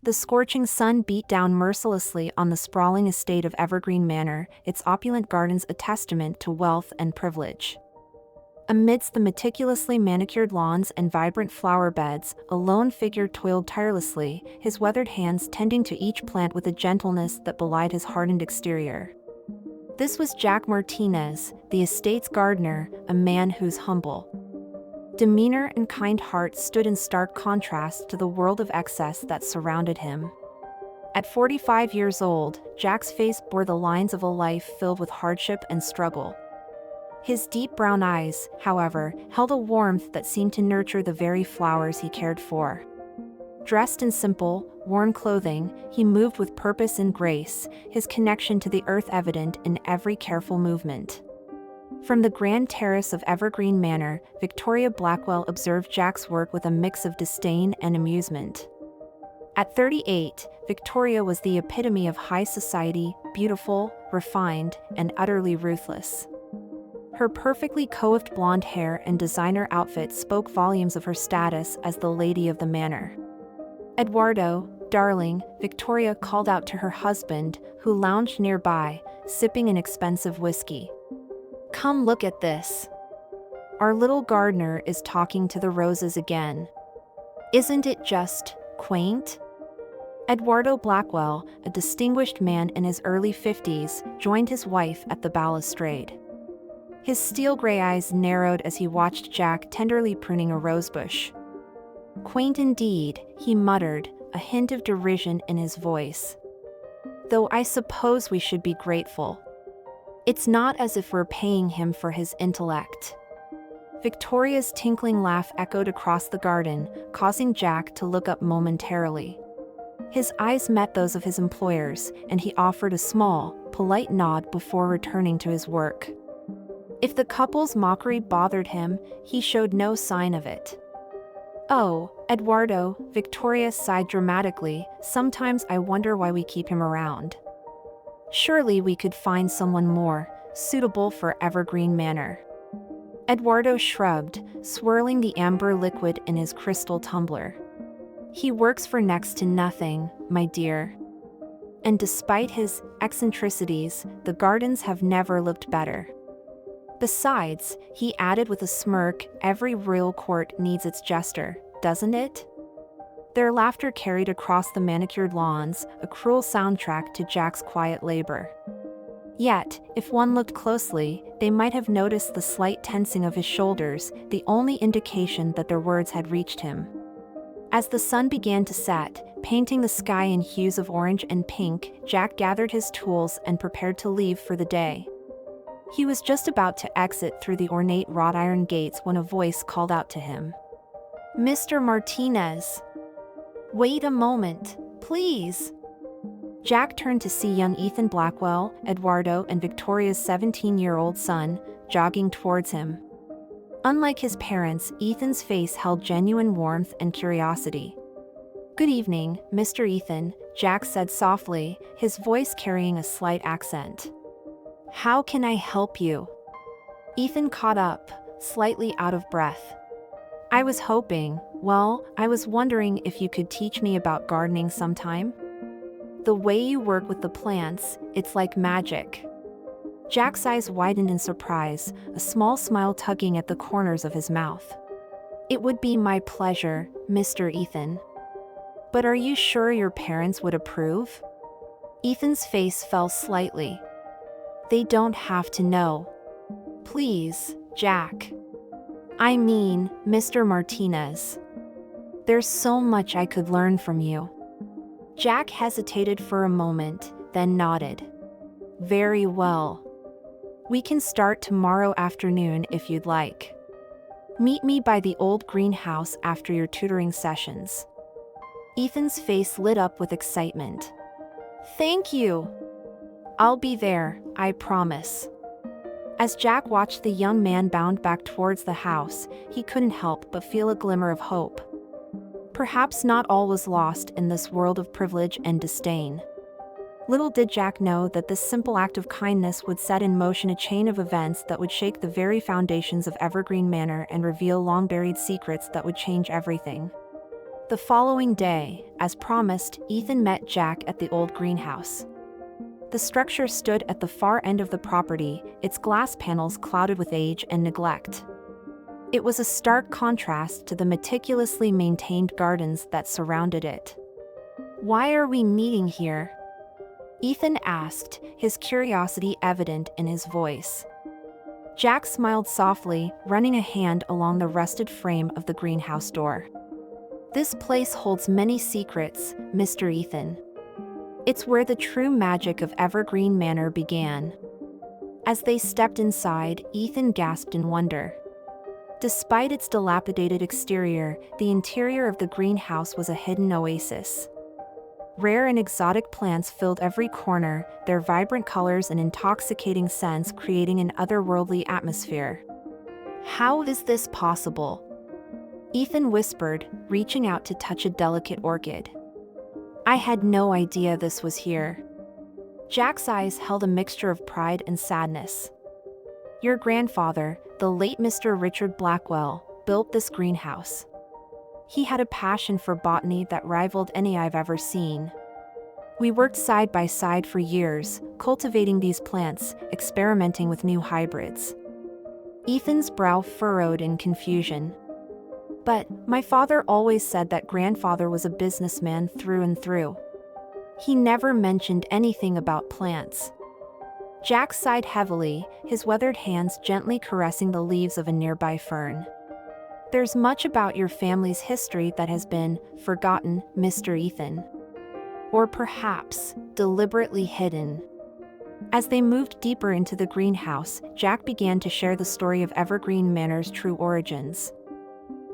The scorching sun beat down mercilessly on the sprawling estate of Evergreen Manor, its opulent gardens a testament to wealth and privilege. Amidst the meticulously manicured lawns and vibrant flower beds, a lone figure toiled tirelessly, his weathered hands tending to each plant with a gentleness that belied his hardened exterior. This was Jack Martinez, the estate's gardener, a man whose humble demeanor and kind heart stood in stark contrast to the world of excess that surrounded him. At 45 years old, Jack's face bore the lines of a life filled with hardship and struggle. His deep brown eyes, however, held a warmth that seemed to nurture the very flowers he cared for. Dressed in simple, worn clothing, he moved with purpose and grace, his connection to the earth evident in every careful movement. From the grand terrace of Evergreen Manor, Victoria Blackwell observed Jack's work with a mix of disdain and amusement. At 38, Victoria was the epitome of high society, beautiful, refined, and utterly ruthless. Her perfectly coiffed blonde hair and designer outfit spoke volumes of her status as the lady of the manor. "Eduardo, darling," Victoria called out to her husband, who lounged nearby, sipping an expensive whiskey. "Come look at this. Our little gardener is talking to the roses again. Isn't it just quaint?" Eduardo Blackwell, a distinguished man in his early 50s, joined his wife at the balustrade. His steel-gray eyes narrowed as he watched Jack tenderly pruning a rosebush. "Quaint indeed," he muttered, a hint of derision in his voice. "Though I suppose we should be grateful. It's not as if we're paying him for his intellect." Victoria's tinkling laugh echoed across the garden, causing Jack to look up momentarily. His eyes met those of his employer's, and he offered a small, polite nod before returning to his work. If the couple's mockery bothered him, he showed no sign of it. "Oh, Eduardo," Victoria sighed dramatically, "sometimes I wonder why we keep him around. Surely we could find someone more suitable for Evergreen Manor." Eduardo shrugged, swirling the amber liquid in his crystal tumbler. "He works for next to nothing, my dear. And despite his eccentricities, the gardens have never looked better. Besides," he added with a smirk, "every royal court needs its jester, doesn't it?" Their laughter carried across the manicured lawns, a cruel soundtrack to Jack's quiet labor. Yet, if one looked closely, they might have noticed the slight tensing of his shoulders, the only indication that their words had reached him. As the sun began to set, painting the sky in hues of orange and pink, Jack gathered his tools and prepared to leave for the day. He was just about to exit through the ornate wrought iron gates when a voice called out to him. "Mr. Martinez. Wait a moment, please." Jack turned to see young Ethan Blackwell, Eduardo, and Victoria's 17-year-old son, jogging towards him. Unlike his parents, Ethan's face held genuine warmth and curiosity. "Good evening, Mr. Ethan," Jack said softly, his voice carrying a slight accent. "How can I help you?" Ethan caught up, slightly out of breath. I was wondering if you could teach me about gardening sometime? The way you work with the plants, it's like magic." Jack's eyes widened in surprise, a small smile tugging at the corners of his mouth. "It would be my pleasure, Mr. Ethan. But are you sure your parents would approve?" Ethan's face fell slightly. "They don't have to know. Please, Jack. I mean, Mr. Martinez. There's so much I could learn from you." Jack hesitated for a moment, then nodded. "Very well. We can start tomorrow afternoon if you'd like. Meet me by the old greenhouse after your tutoring sessions." Ethan's face lit up with excitement. "Thank you. I'll be there, I promise." As Jack watched the young man bound back towards the house, he couldn't help but feel a glimmer of hope. Perhaps not all was lost in this world of privilege and disdain. Little did Jack know that this simple act of kindness would set in motion a chain of events that would shake the very foundations of Evergreen Manor and reveal long-buried secrets that would change everything. The following day, as promised, Ethan met Jack at the old greenhouse. The structure stood at the far end of the property, its glass panels clouded with age and neglect. It was a stark contrast to the meticulously maintained gardens that surrounded it. "Why are we meeting here?" Ethan asked, his curiosity evident in his voice. Jack smiled softly, running a hand along the rusted frame of the greenhouse door. "This place holds many secrets, Mr. Ethan. It's where the true magic of Evergreen Manor began." As they stepped inside, Ethan gasped in wonder. Despite its dilapidated exterior, the interior of the greenhouse was a hidden oasis. Rare and exotic plants filled every corner, their vibrant colors and intoxicating scents creating an otherworldly atmosphere. "How is this possible?" Ethan whispered, reaching out to touch a delicate orchid. "I had no idea this was here." Jack's eyes held a mixture of pride and sadness. "Your grandfather, the late Mr. Richard Blackwell, built this greenhouse. He had a passion for botany that rivaled any I've ever seen. We worked side by side for years, cultivating these plants, experimenting with new hybrids." Ethan's brow furrowed in confusion. "But my father always said that grandfather was a businessman through and through. He never mentioned anything about plants." Jack sighed heavily, his weathered hands gently caressing the leaves of a nearby fern. "There's much about your family's history that has been forgotten, Mr. Ethan. Or perhaps deliberately hidden." As they moved deeper into the greenhouse, Jack began to share the story of Evergreen Manor's true origins.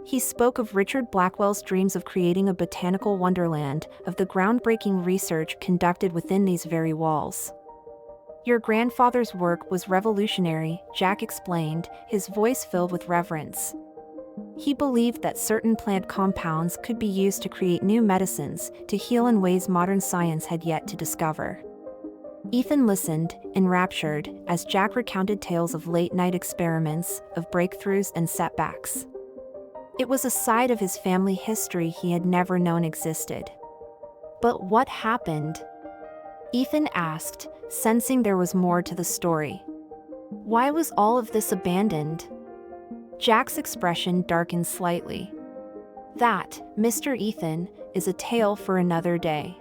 He spoke of Richard Blackwell's dreams of creating a botanical wonderland, of the groundbreaking research conducted within these very walls. "Your grandfather's work was revolutionary," Jack explained, his voice filled with reverence. "He believed that certain plant compounds could be used to create new medicines, to heal in ways modern science had yet to discover." Ethan listened, enraptured, as Jack recounted tales of late-night experiments, of breakthroughs and setbacks. It was a side of his family history he had never known existed. "But what happened?" Ethan asked, sensing there was more to the story. "Why was all of this abandoned?" Jack's expression darkened slightly. "That, Mr. Ethan, is a tale for another day.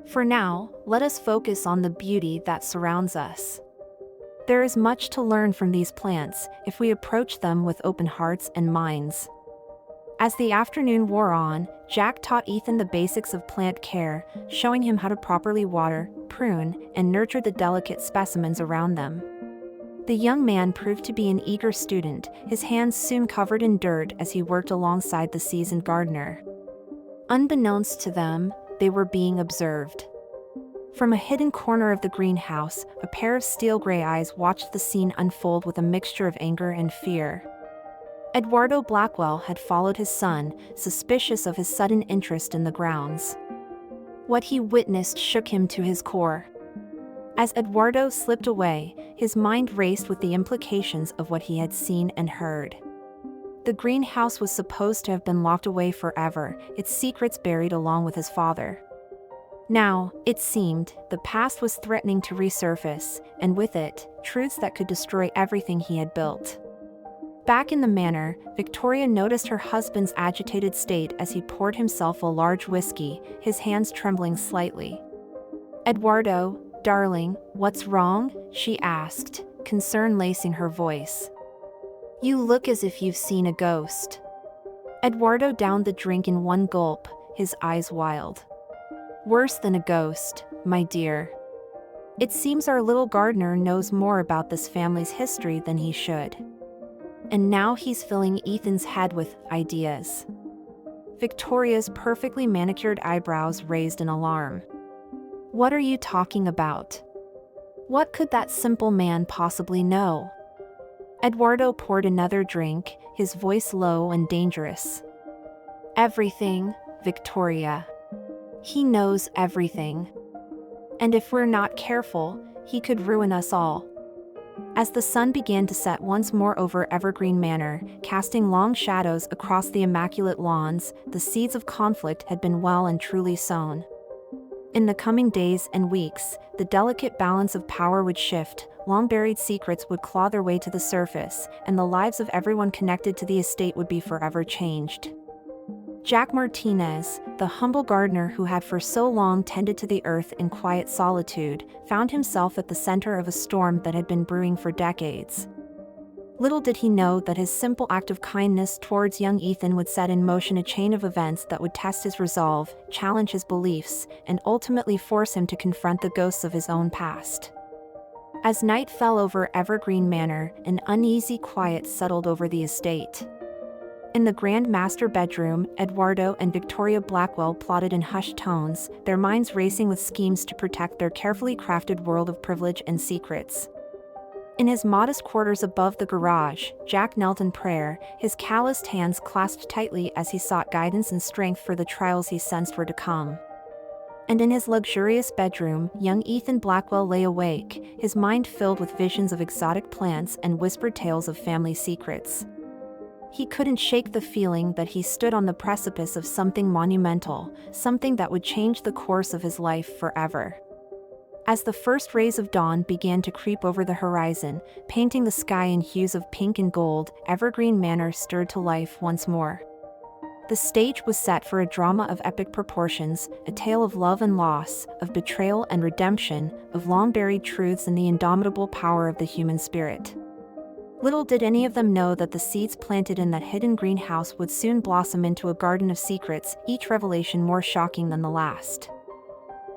For now, let us focus on the beauty that surrounds us. There is much to learn from these plants if we approach them with open hearts and minds." As the afternoon wore on, Jack taught Ethan the basics of plant care, showing him how to properly water, prune, and nurture the delicate specimens around them. The young man proved to be an eager student, his hands soon covered in dirt as he worked alongside the seasoned gardener. Unbeknownst to them, they were being observed. From a hidden corner of the greenhouse, a pair of steel-gray eyes watched the scene unfold with a mixture of anger and fear. Eduardo Blackwell had followed his son, suspicious of his sudden interest in the grounds. What he witnessed shook him to his core. As Eduardo slipped away, his mind raced with the implications of what he had seen and heard. The greenhouse was supposed to have been locked away forever, its secrets buried along with his father. Now, it seemed, the past was threatening to resurface, and with it, truths that could destroy everything he had built. Back in the manor, Victoria noticed her husband's agitated state as he poured himself a large whiskey, his hands trembling slightly. "Eduardo, darling, what's wrong?" she asked, concern lacing her voice. "You look as if you've seen a ghost." Eduardo downed the drink in one gulp, his eyes wild. "Worse than a ghost, my dear. It seems our little gardener knows more about this family's history than he should. And now he's filling Ethan's head with ideas." Victoria's perfectly manicured eyebrows raised in alarm. "What are you talking about? What could that simple man possibly know?" Eduardo poured another drink, his voice low and dangerous. "Everything, Victoria. He knows everything. And if we're not careful, he could ruin us all." As the sun began to set once more over Evergreen Manor, casting long shadows across the immaculate lawns, the seeds of conflict had been well and truly sown. In the coming days and weeks, the delicate balance of power would shift, long-buried secrets would claw their way to the surface, and the lives of everyone connected to the estate would be forever changed. Jack Martinez, the humble gardener who had for so long tended to the earth in quiet solitude, found himself at the center of a storm that had been brewing for decades. Little did he know that his simple act of kindness towards young Ethan would set in motion a chain of events that would test his resolve, challenge his beliefs, and ultimately force him to confront the ghosts of his own past. As night fell over Evergreen Manor, an uneasy quiet settled over the estate. In the Grand Master bedroom, Eduardo and Victoria Blackwell plotted in hushed tones, their minds racing with schemes to protect their carefully crafted world of privilege and secrets. In his modest quarters above the garage, Jack knelt in prayer, his calloused hands clasped tightly as he sought guidance and strength for the trials he sensed were to come. And in his luxurious bedroom, young Ethan Blackwell lay awake, his mind filled with visions of exotic plants and whispered tales of family secrets. He couldn't shake the feeling that he stood on the precipice of something monumental, something that would change the course of his life forever. As the first rays of dawn began to creep over the horizon, painting the sky in hues of pink and gold, Evergreen Manor stirred to life once more. The stage was set for a drama of epic proportions, a tale of love and loss, of betrayal and redemption, of long-buried truths and the indomitable power of the human spirit. Little did any of them know that the seeds planted in that hidden greenhouse would soon blossom into a garden of secrets, each revelation more shocking than the last.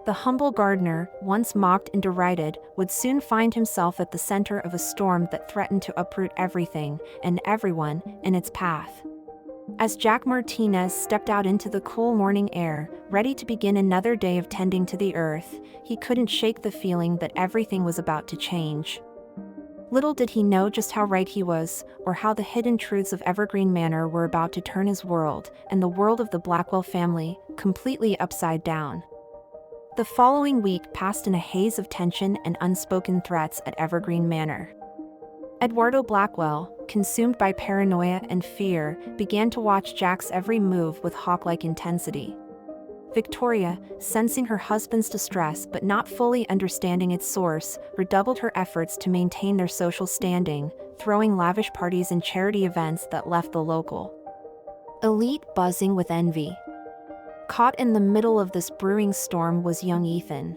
The humble gardener, once mocked and derided, would soon find himself at the center of a storm that threatened to uproot everything, and everyone, in its path. As Jack Martinez stepped out into the cool morning air, ready to begin another day of tending to the earth, he couldn't shake the feeling that everything was about to change. Little did he know just how right he was, or how the hidden truths of Evergreen Manor were about to turn his world, and the world of the Blackwell family, completely upside down. The following week passed in a haze of tension and unspoken threats at Evergreen Manor. Eduardo Blackwell, consumed by paranoia and fear, began to watch Jack's every move with hawk-like intensity. Victoria, sensing her husband's distress but not fully understanding its source, redoubled her efforts to maintain their social standing, throwing lavish parties and charity events that left the local elite buzzing with envy. Caught in the middle of this brewing storm was young Ethan.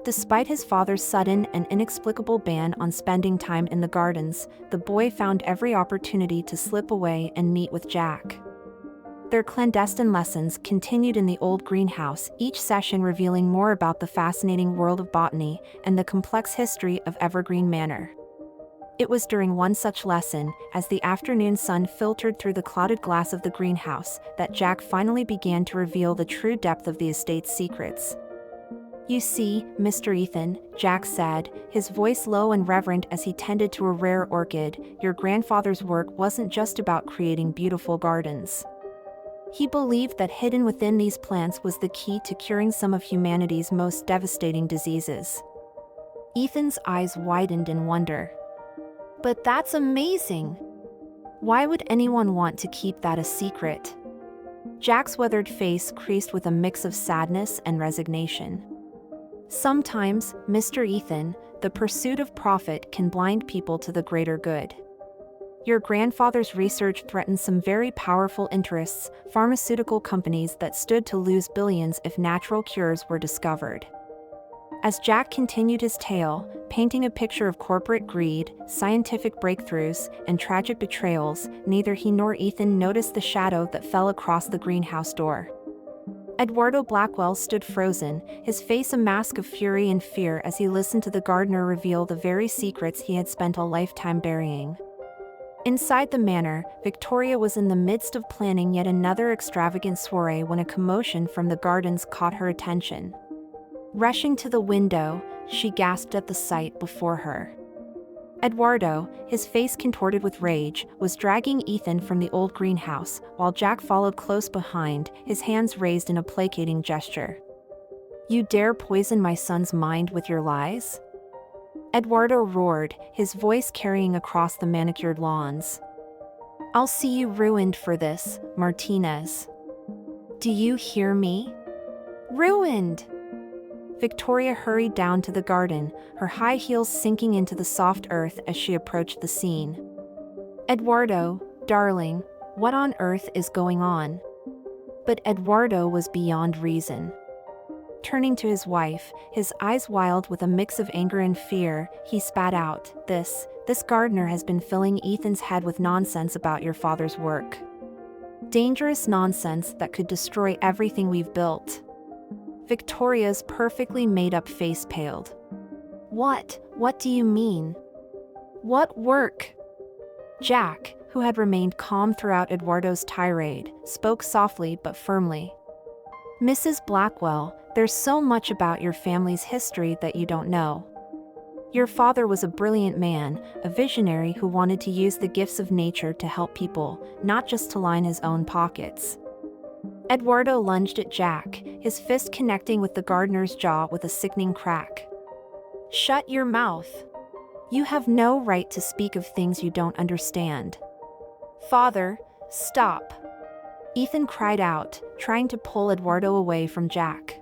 Despite his father's sudden and inexplicable ban on spending time in the gardens, the boy found every opportunity to slip away and meet with Jack. Their clandestine lessons continued in the old greenhouse, each session revealing more about the fascinating world of botany and the complex history of Evergreen Manor. It was during one such lesson, as the afternoon sun filtered through the clouded glass of the greenhouse, that Jack finally began to reveal the true depth of the estate's secrets. "You see, Mr. Ethan," Jack said, his voice low and reverent as he tended to a rare orchid, "your grandfather's work wasn't just about creating beautiful gardens. He believed that hidden within these plants was the key to curing some of humanity's most devastating diseases." Ethan's eyes widened in wonder. "But that's amazing! Why would anyone want to keep that a secret?" Jack's weathered face creased with a mix of sadness and resignation. "Sometimes, Mr. Ethan, the pursuit of profit can blind people to the greater good. Your grandfather's research threatened some very powerful interests, pharmaceutical companies that stood to lose billions if natural cures were discovered." As Jack continued his tale, painting a picture of corporate greed, scientific breakthroughs, and tragic betrayals, neither he nor Ethan noticed the shadow that fell across the greenhouse door. Eduardo Blackwell stood frozen, his face a mask of fury and fear as he listened to the gardener reveal the very secrets he had spent a lifetime burying. Inside the manor, Victoria was in the midst of planning yet another extravagant soiree when a commotion from the gardens caught her attention. Rushing to the window, she gasped at the sight before her. Eduardo, his face contorted with rage, was dragging Ethan from the old greenhouse, while Jack followed close behind, his hands raised in a placating gesture. "You dare poison my son's mind with your lies?" Eduardo roared, his voice carrying across the manicured lawns. "I'll see you ruined for this, Martinez. Do you hear me? Ruined!" Victoria hurried down to the garden, her high heels sinking into the soft earth as she approached the scene. "Eduardo, darling, what on earth is going on?" But Eduardo was beyond reason. Turning to his wife, his eyes wild with a mix of anger and fear, he spat out, This gardener has been filling Ethan's head with nonsense about your father's work. Dangerous nonsense that could destroy everything we've built." Victoria's perfectly made-up face paled. What do you mean? What work?" Jack, who had remained calm throughout Eduardo's tirade, spoke softly but firmly. "Mrs. Blackwell, there's so much about your family's history that you don't know. Your father was a brilliant man, a visionary who wanted to use the gifts of nature to help people, not just to line his own pockets." Eduardo lunged at Jack, his fist connecting with the gardener's jaw with a sickening crack. "Shut your mouth. You have no right to speak of things you don't understand." "Father, stop!" Ethan cried out, trying to pull Eduardo away from Jack.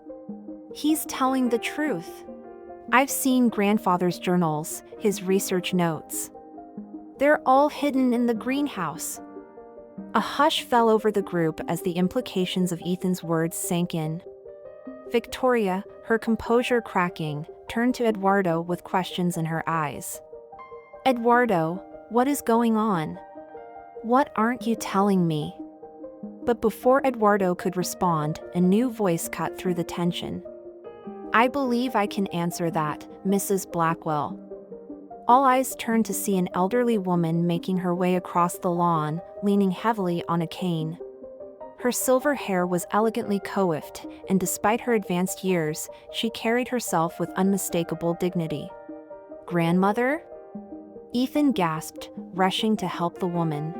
"He's telling the truth. I've seen grandfather's journals, his research notes. They're all hidden in the greenhouse." A hush fell over the group as the implications of Ethan's words sank in. Victoria, her composure cracking, turned to Eduardo with questions in her eyes. "Eduardo, what is going on? What aren't you telling me?" But before Eduardo could respond, a new voice cut through the tension. "I believe I can answer that, Mrs. Blackwell." All eyes turned to see an elderly woman making her way across the lawn, leaning heavily on a cane. Her silver hair was elegantly coiffed, and despite her advanced years, she carried herself with unmistakable dignity. "Grandmother?" Ethan gasped, rushing to help the woman.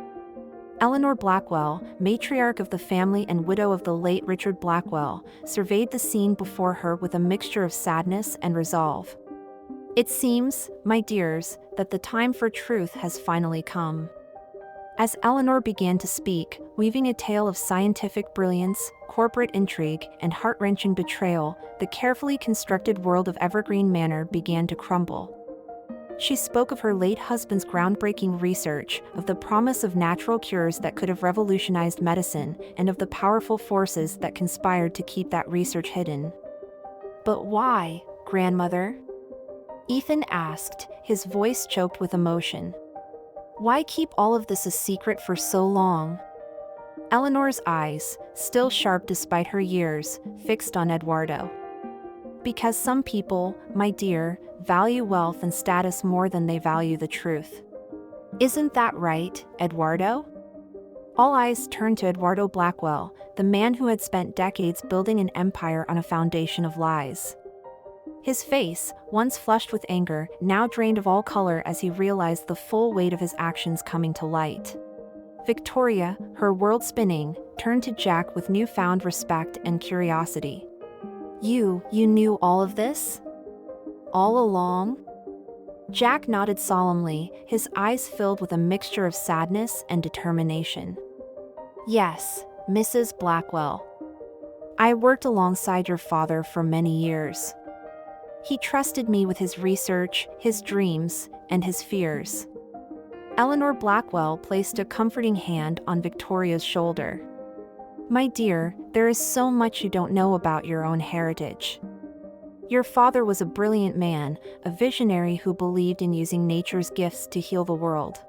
Eleanor Blackwell, matriarch of the family and widow of the late Richard Blackwell, surveyed the scene before her with a mixture of sadness and resolve. "It seems, my dears, that the time for truth has finally come." As Eleanor began to speak, weaving a tale of scientific brilliance, corporate intrigue, and heart-wrenching betrayal, the carefully constructed world of Evergreen Manor began to crumble. She spoke of her late husband's groundbreaking research, of the promise of natural cures that could have revolutionized medicine, and of the powerful forces that conspired to keep that research hidden. "But why, grandmother?" Ethan asked, his voice choked with emotion. "Why keep all of this a secret for so long?" Eleanor's eyes, still sharp despite her years, fixed on Eduardo. "Because some people, my dear, value wealth and status more than they value the truth. Isn't that right, Eduardo?" All eyes turned to Eduardo Blackwell, the man who had spent decades building an empire on a foundation of lies. His face, once flushed with anger, now drained of all color as he realized the full weight of his actions coming to light. Victoria, her world spinning, turned to Jack with newfound respect and curiosity. You knew all of this? All along?" Jack nodded solemnly, his eyes filled with a mixture of sadness and determination. "Yes, Mrs. Blackwell. I worked alongside your father for many years. He trusted me with his research, his dreams, and his fears." Eleanor Blackwell placed a comforting hand on Victoria's shoulder. "My dear, there is so much you don't know about your own heritage. Your father was a brilliant man, a visionary who believed in using nature's gifts to heal the world.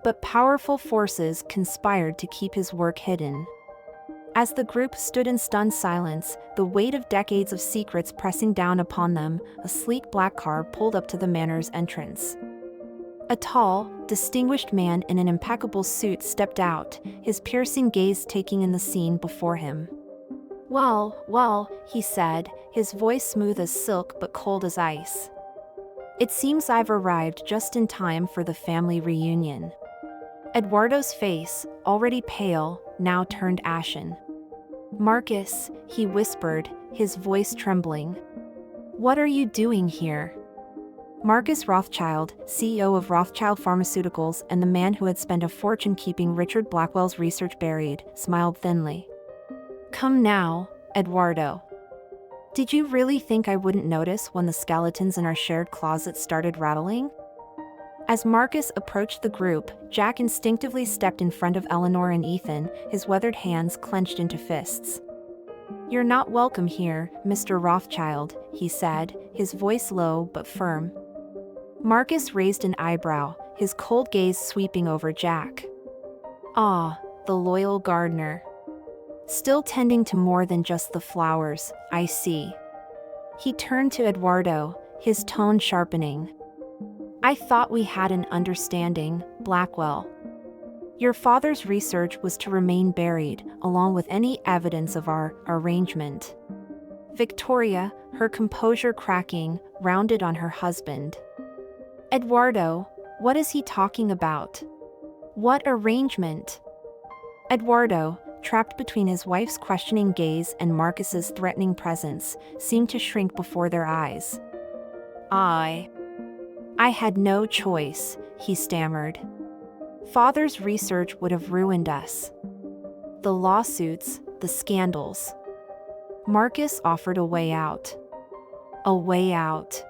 But powerful forces conspired to keep his work hidden." As the group stood in stunned silence, the weight of decades of secrets pressing down upon them, a sleek black car pulled up to the manor's entrance. A tall, distinguished man in an impeccable suit stepped out, his piercing gaze taking in the scene before him. Well, he said, his voice smooth as silk but cold as ice. "It seems I've arrived just in time for the family reunion." Eduardo's face, already pale, now turned ashen. "Marcus," he whispered, his voice trembling. "What are you doing here?" Marcus Rothschild, CEO of Rothschild Pharmaceuticals and the man who had spent a fortune keeping Richard Blackwell's research buried, smiled thinly. "Come now, Eduardo. Did you really think I wouldn't notice when the skeletons in our shared closet started rattling?" As Marcus approached the group, Jack instinctively stepped in front of Eleanor and Ethan, his weathered hands clenched into fists. "You're not welcome here, Mr. Rothschild," he said, his voice low but firm. Marcus raised an eyebrow, his cold gaze sweeping over Jack. "Ah, the loyal gardener. Still tending to more than just the flowers, I see." He turned to Eduardo, his tone sharpening. "I thought we had an understanding, Blackwell. Your father's research was to remain buried, along with any evidence of our arrangement." Victoria, her composure cracking, rounded on her husband. "Eduardo, what is he talking about? What arrangement?" Eduardo, trapped between his wife's questioning gaze and Marcus's threatening presence, seemed to shrink before their eyes. I had no choice," he stammered. "Father's research would have ruined us. The lawsuits, the scandals." Marcus offered a way out. "A way out?"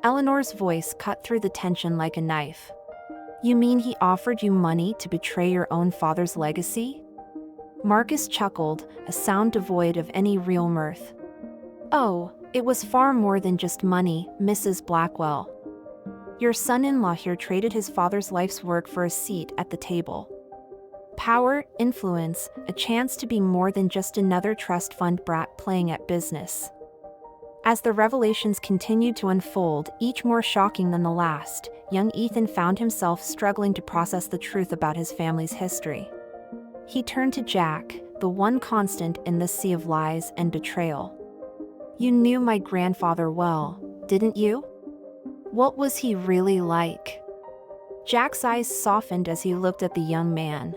Eleanor's voice cut through the tension like a knife. "You mean he offered you money to betray your own father's legacy?" Marcus chuckled, a sound devoid of any real mirth. "Oh, it was far more than just money, Mrs. Blackwell. Your son-in-law here traded his father's life's work for a seat at the table. Power, influence, a chance to be more than just another trust fund brat playing at business." As the revelations continued to unfold, each more shocking than the last, young Ethan found himself struggling to process the truth about his family's history. He turned to Jack, the one constant in this sea of lies and betrayal. "You knew my grandfather well, didn't you? What was he really like?" Jack's eyes softened as he looked at the young man.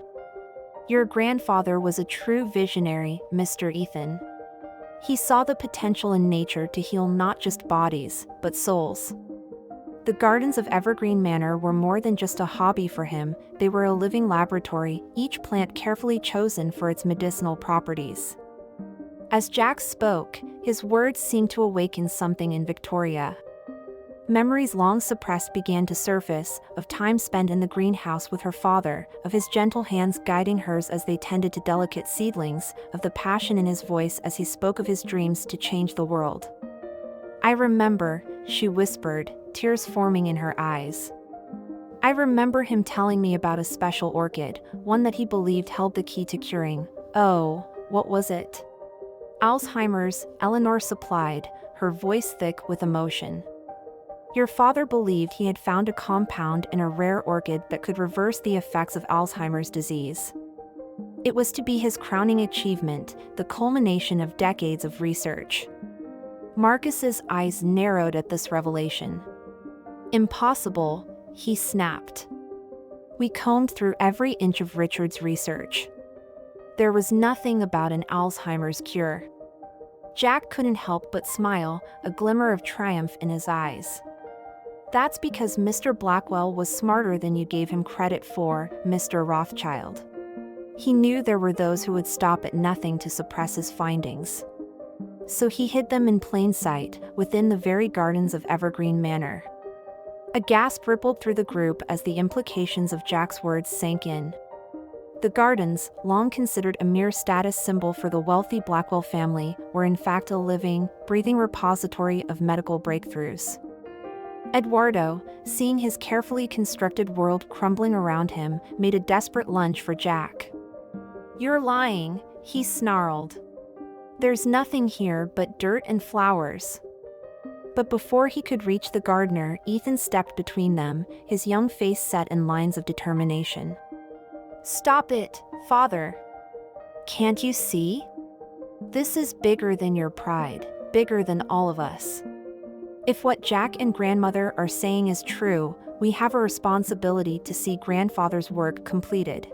"Your grandfather was a true visionary, Mr. Ethan. He saw the potential in nature to heal not just bodies, but souls. The gardens of Evergreen Manor were more than just a hobby for him, they were a living laboratory, each plant carefully chosen for its medicinal properties." As Jack spoke, his words seemed to awaken something in Victoria. Memories long suppressed began to surface, of time spent in the greenhouse with her father, of his gentle hands guiding hers as they tended to delicate seedlings, of the passion in his voice as he spoke of his dreams to change the world. "I remember," she whispered, tears forming in her eyes. "I remember him telling me about a special orchid, one that he believed held the key to curing. Oh, what was it?" "Alzheimer's," Eleanor supplied, her voice thick with emotion. "Your father believed he had found a compound in a rare orchid that could reverse the effects of Alzheimer's disease. It was to be his crowning achievement, the culmination of decades of research." Marcus's eyes narrowed at this revelation. "Impossible," he snapped. "We combed through every inch of Richard's research. There was nothing about an Alzheimer's cure." Jack couldn't help but smile, a glimmer of triumph in his eyes. "That's because Mr. Blackwell was smarter than you gave him credit for, Mr. Rothschild. He knew there were those who would stop at nothing to suppress his findings. So he hid them in plain sight, within the very gardens of Evergreen Manor." A gasp rippled through the group as the implications of Jack's words sank in. The gardens, long considered a mere status symbol for the wealthy Blackwell family, were in fact a living, breathing repository of medical breakthroughs. Eduardo, seeing his carefully constructed world crumbling around him, made a desperate lunge for Jack. "You're lying," he snarled. "There's nothing here but dirt and flowers." But before he could reach the gardener, Ethan stepped between them, his young face set in lines of determination. "Stop it, Father. Can't you see? This is bigger than your pride, bigger than all of us. If what Jack and Grandmother are saying is true, we have a responsibility to see Grandfather's work completed."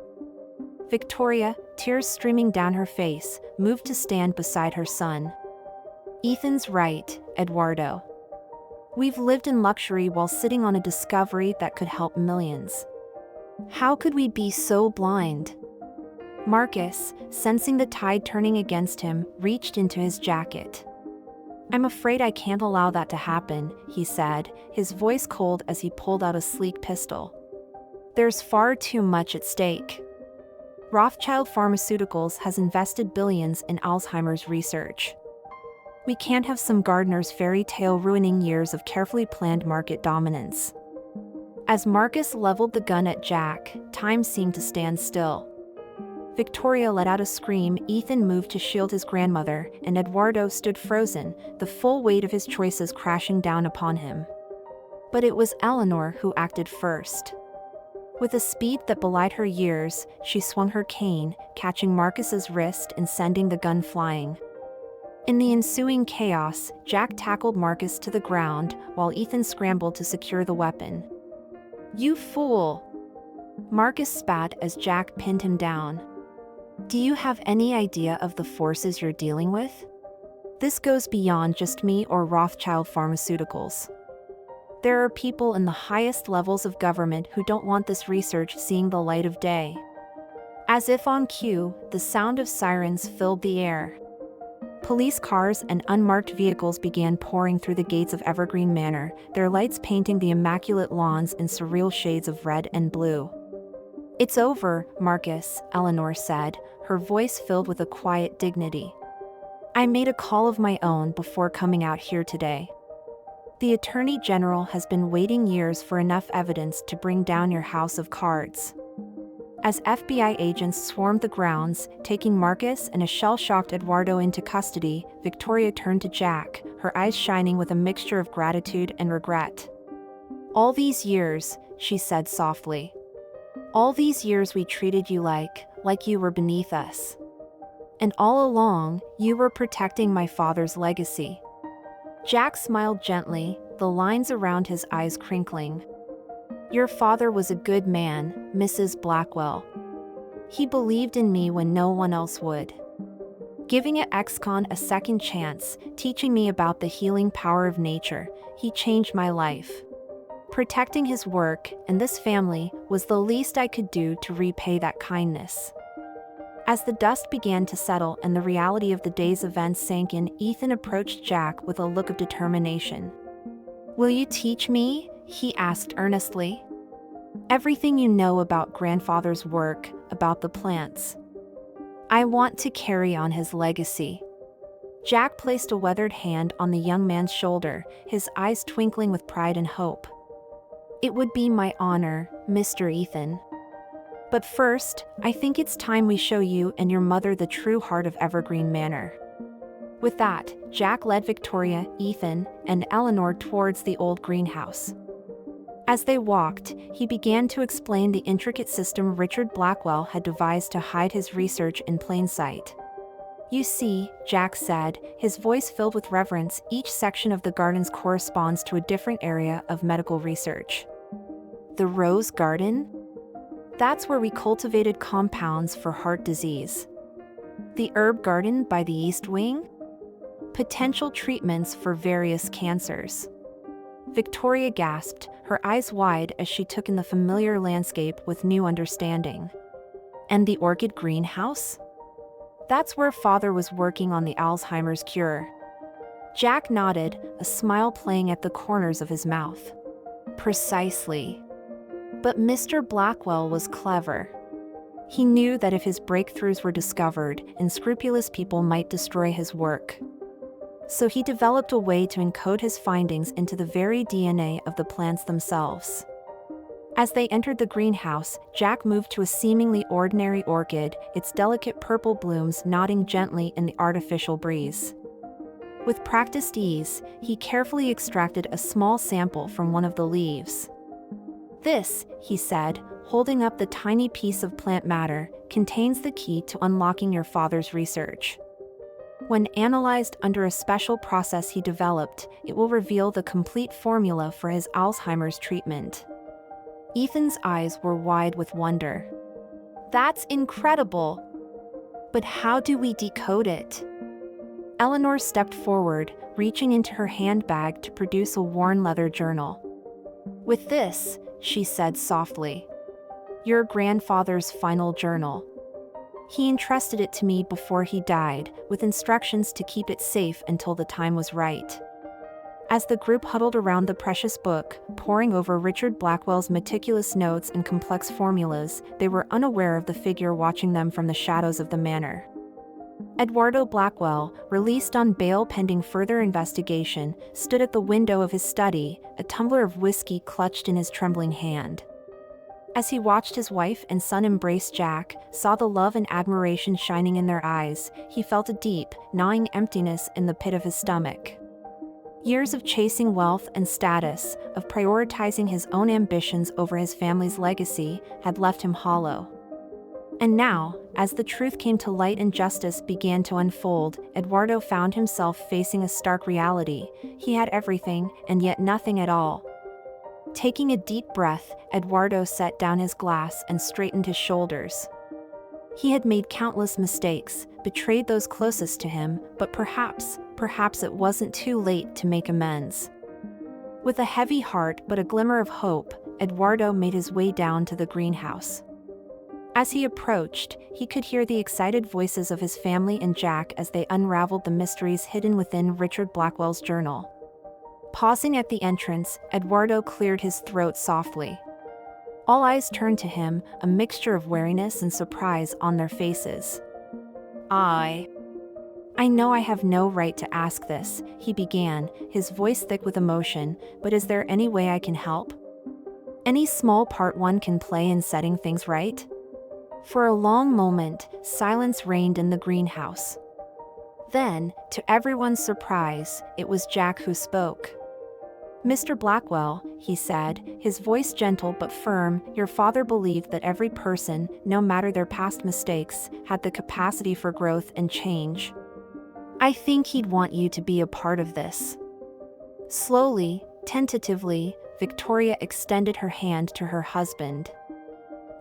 Victoria, tears streaming down her face, moved to stand beside her son. "Ethan's right, Eduardo. We've lived in luxury while sitting on a discovery that could help millions. How could we be so blind? Marcus, sensing the tide turning against him, reached into his jacket. I'm afraid I can't allow that to happen, he said, his voice cold as he pulled out a sleek pistol. There's far too much at stake. Rothschild Pharmaceuticals has invested billions in Alzheimer's research. We can't have some gardener's fairy tale ruining years of carefully planned market dominance. As Marcus leveled the gun at Jack, time seemed to stand still. Victoria let out a scream. Ethan moved to shield his grandmother, and Eduardo stood frozen, the full weight of his choices crashing down upon him. But it was Eleanor who acted first. With a speed that belied her years, she swung her cane, catching Marcus's wrist and sending the gun flying. In the ensuing chaos, Jack tackled Marcus to the ground, while Ethan scrambled to secure the weapon. You fool! Marcus spat as Jack pinned him down. Do you have any idea of the forces you're dealing with? This goes beyond just me or Rothschild Pharmaceuticals. There are people in the highest levels of government who don't want this research seeing the light of day. As if on cue, the sound of sirens filled the air. Police cars and unmarked vehicles began pouring through the gates of Evergreen Manor, their lights painting the immaculate lawns in surreal shades of red and blue. It's over, Marcus, Eleanor said, her voice filled with a quiet dignity. I made a call of my own before coming out here today. The Attorney General has been waiting years for enough evidence to bring down your house of cards. As FBI agents swarmed the grounds, taking Marcus and a shell-shocked Eduardo into custody, Victoria turned to Jack, her eyes shining with a mixture of gratitude and regret. All these years, she said softly. All these years we treated you like you were beneath us. And all along, you were protecting my father's legacy. Jack smiled gently, the lines around his eyes crinkling. Your father was a good man, Mrs. Blackwell. He believed in me when no one else would. Giving an ex-con a second chance, teaching me about the healing power of nature, he changed my life. Protecting his work and this family was the least I could do to repay that kindness. As the dust began to settle and the reality of the day's events sank in, Ethan approached Jack with a look of determination. Will you teach me? He asked earnestly. Everything you know about grandfather's work, about the plants. I want to carry on his legacy. Jack placed a weathered hand on the young man's shoulder, his eyes twinkling with pride and hope. It would be my honor, Mr. Ethan. But first, I think it's time we show you and your mother the true heart of Evergreen Manor. With that, Jack led Victoria, Ethan, and Eleanor towards the old greenhouse. As they walked, he began to explain the intricate system Richard Blackwell had devised to hide his research in plain sight. You see, Jack said, his voice filled with reverence, each section of the gardens corresponds to a different area of medical research. The Rose Garden? That's where we cultivated compounds for heart disease. The Herb Garden by the East Wing? Potential treatments for various cancers. Victoria gasped, her eyes wide as she took in the familiar landscape with new understanding. And the Orchid Greenhouse? That's where Father was working on the Alzheimer's cure. Jack nodded, a smile playing at the corners of his mouth. Precisely. But Mr. Blackwell was clever. He knew that if his breakthroughs were discovered, unscrupulous people might destroy his work. So he developed a way to encode his findings into the very DNA of the plants themselves. As they entered the greenhouse, Jack moved to a seemingly ordinary orchid, its delicate purple blooms nodding gently in the artificial breeze. With practiced ease, he carefully extracted a small sample from one of the leaves. This, he said, holding up the tiny piece of plant matter, contains the key to unlocking your father's research. When analyzed under a special process he developed, it will reveal the complete formula for his Alzheimer's treatment. Ethan's eyes were wide with wonder. That's incredible! But how do we decode it? Eleanor stepped forward, reaching into her handbag to produce a worn leather journal. "With this," she said softly, "your grandfather's final journal. He entrusted it to me before he died, with instructions to keep it safe until the time was right." As the group huddled around the precious book, poring over Richard Blackwell's meticulous notes and complex formulas, they were unaware of the figure watching them from the shadows of the manor. Eduardo Blackwell, released on bail pending further investigation, stood at the window of his study, a tumbler of whiskey clutched in his trembling hand. As he watched his wife and son embrace Jack, saw the love and admiration shining in their eyes, he felt a deep, gnawing emptiness in the pit of his stomach. Years of chasing wealth and status, of prioritizing his own ambitions over his family's legacy, had left him hollow. And now, as the truth came to light and justice began to unfold, Eduardo found himself facing a stark reality. He had everything, and yet nothing at all. Taking a deep breath, Eduardo set down his glass and straightened his shoulders. He had made countless mistakes, betrayed those closest to him, but perhaps it wasn't too late to make amends. With a heavy heart but a glimmer of hope, Eduardo made his way down to the greenhouse. As he approached, he could hear the excited voices of his family and Jack as they unraveled the mysteries hidden within Richard Blackwell's journal. Pausing at the entrance, Eduardo cleared his throat softly. All eyes turned to him, a mixture of wariness and surprise on their faces. I know I have no right to ask this," he began, his voice thick with emotion, "but is there any way I can help? Any small part one can play in setting things right?" For a long moment, silence reigned in the greenhouse. Then, to everyone's surprise, it was Jack who spoke. "Mr. Blackwell," he said, his voice gentle but firm, "your father believed that every person, no matter their past mistakes, had the capacity for growth and change. I think he'd want you to be a part of this." Slowly, tentatively, Victoria extended her hand to her husband.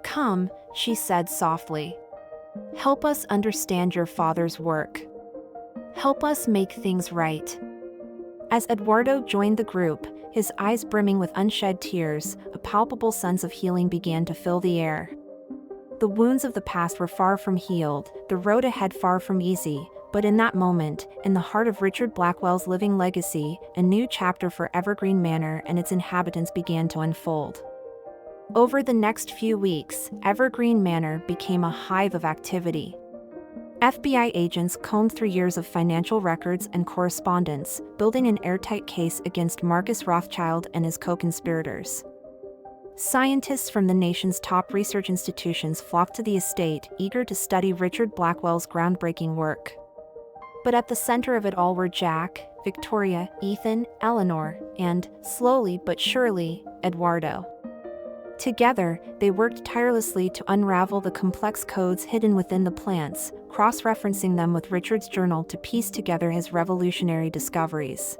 "Come," she said softly. "Help us understand your father's work. Help us make things right." As Eduardo joined the group, his eyes brimming with unshed tears, a palpable sense of healing began to fill the air. The wounds of the past were far from healed, the road ahead far from easy, but in that moment, in the heart of Richard Blackwell's living legacy, a new chapter for Evergreen Manor and its inhabitants began to unfold. Over the next few weeks, Evergreen Manor became a hive of activity. FBI agents combed through years of financial records and correspondence, building an airtight case against Marcus Rothschild and his co-conspirators. Scientists from the nation's top research institutions flocked to the estate, eager to study Richard Blackwell's groundbreaking work. But at the center of it all were Jack, Victoria, Ethan, Eleanor, and, slowly but surely, Eduardo. Together, they worked tirelessly to unravel the complex codes hidden within the plants, cross-referencing them with Richard's journal to piece together his revolutionary discoveries.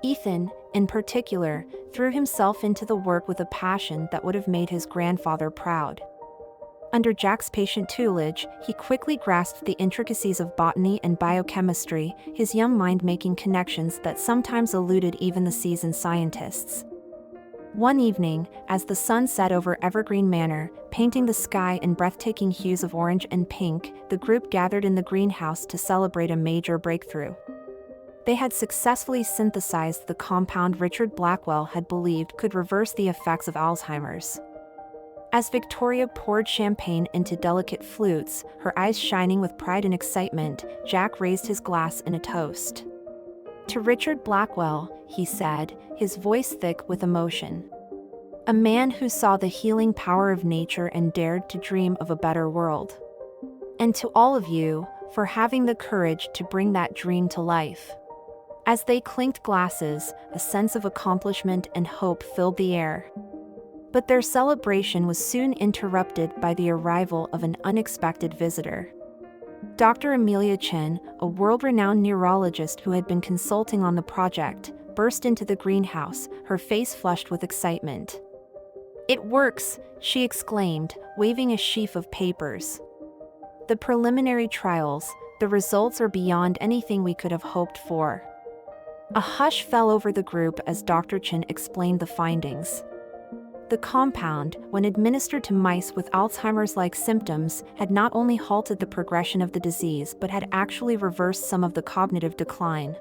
Ethan, in particular, threw himself into the work with a passion that would have made his grandfather proud. Under Jack's patient tutelage, he quickly grasped the intricacies of botany and biochemistry, his young mind making connections that sometimes eluded even the seasoned scientists. One evening, as the sun set over Evergreen Manor, painting the sky in breathtaking hues of orange and pink, the group gathered in the greenhouse to celebrate a major breakthrough. They had successfully synthesized the compound Richard Blackwell had believed could reverse the effects of Alzheimer's. As Victoria poured champagne into delicate flutes, her eyes shining with pride and excitement, Jack raised his glass in a toast. "To Richard Blackwell," he said, his voice thick with emotion. "A man who saw the healing power of nature and dared to dream of a better world. And to all of you, for having the courage to bring that dream to life." As they clinked glasses, a sense of accomplishment and hope filled the air. But their celebration was soon interrupted by the arrival of an unexpected visitor. Dr. Amelia Chen, a world-renowned neurologist who had been consulting on the project, burst into the greenhouse, her face flushed with excitement. "It works!" she exclaimed, waving a sheaf of papers. "The preliminary trials," The results are beyond anything we could have hoped for." A hush fell over the group as Dr. Chen explained the findings. The compound, when administered to mice with Alzheimer's-like symptoms, had not only halted the progression of the disease but had actually reversed some of the cognitive decline.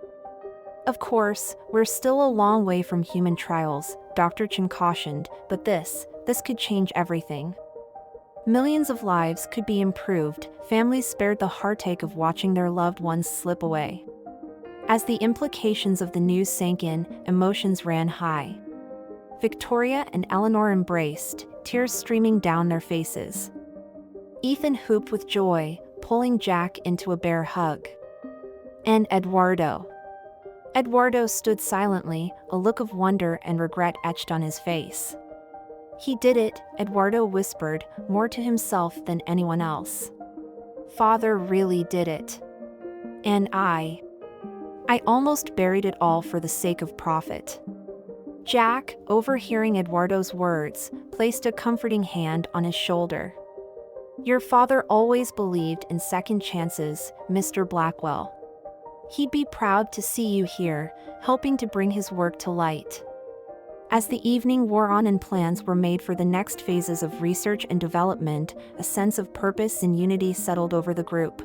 "Of course, we're still a long way from human trials," Dr. Chen cautioned, "but this could change everything. Millions of lives could be improved, families spared the heartache of watching their loved ones slip away." As the implications of the news sank in, emotions ran high. Victoria and Eleanor embraced, tears streaming down their faces. Ethan whooped with joy, pulling Jack into a bear hug. And Eduardo. Eduardo stood silently, a look of wonder and regret etched on his face. "He did it," Eduardo whispered, more to himself than anyone else. "Father really did it. And I almost buried it all for the sake of profit." Jack, overhearing Eduardo's words, placed a comforting hand on his shoulder. "Your father always believed in second chances, Mr. Blackwell. He'd be proud to see you here, helping to bring his work to light." As the evening wore on and plans were made for the next phases of research and development, a sense of purpose and unity settled over the group.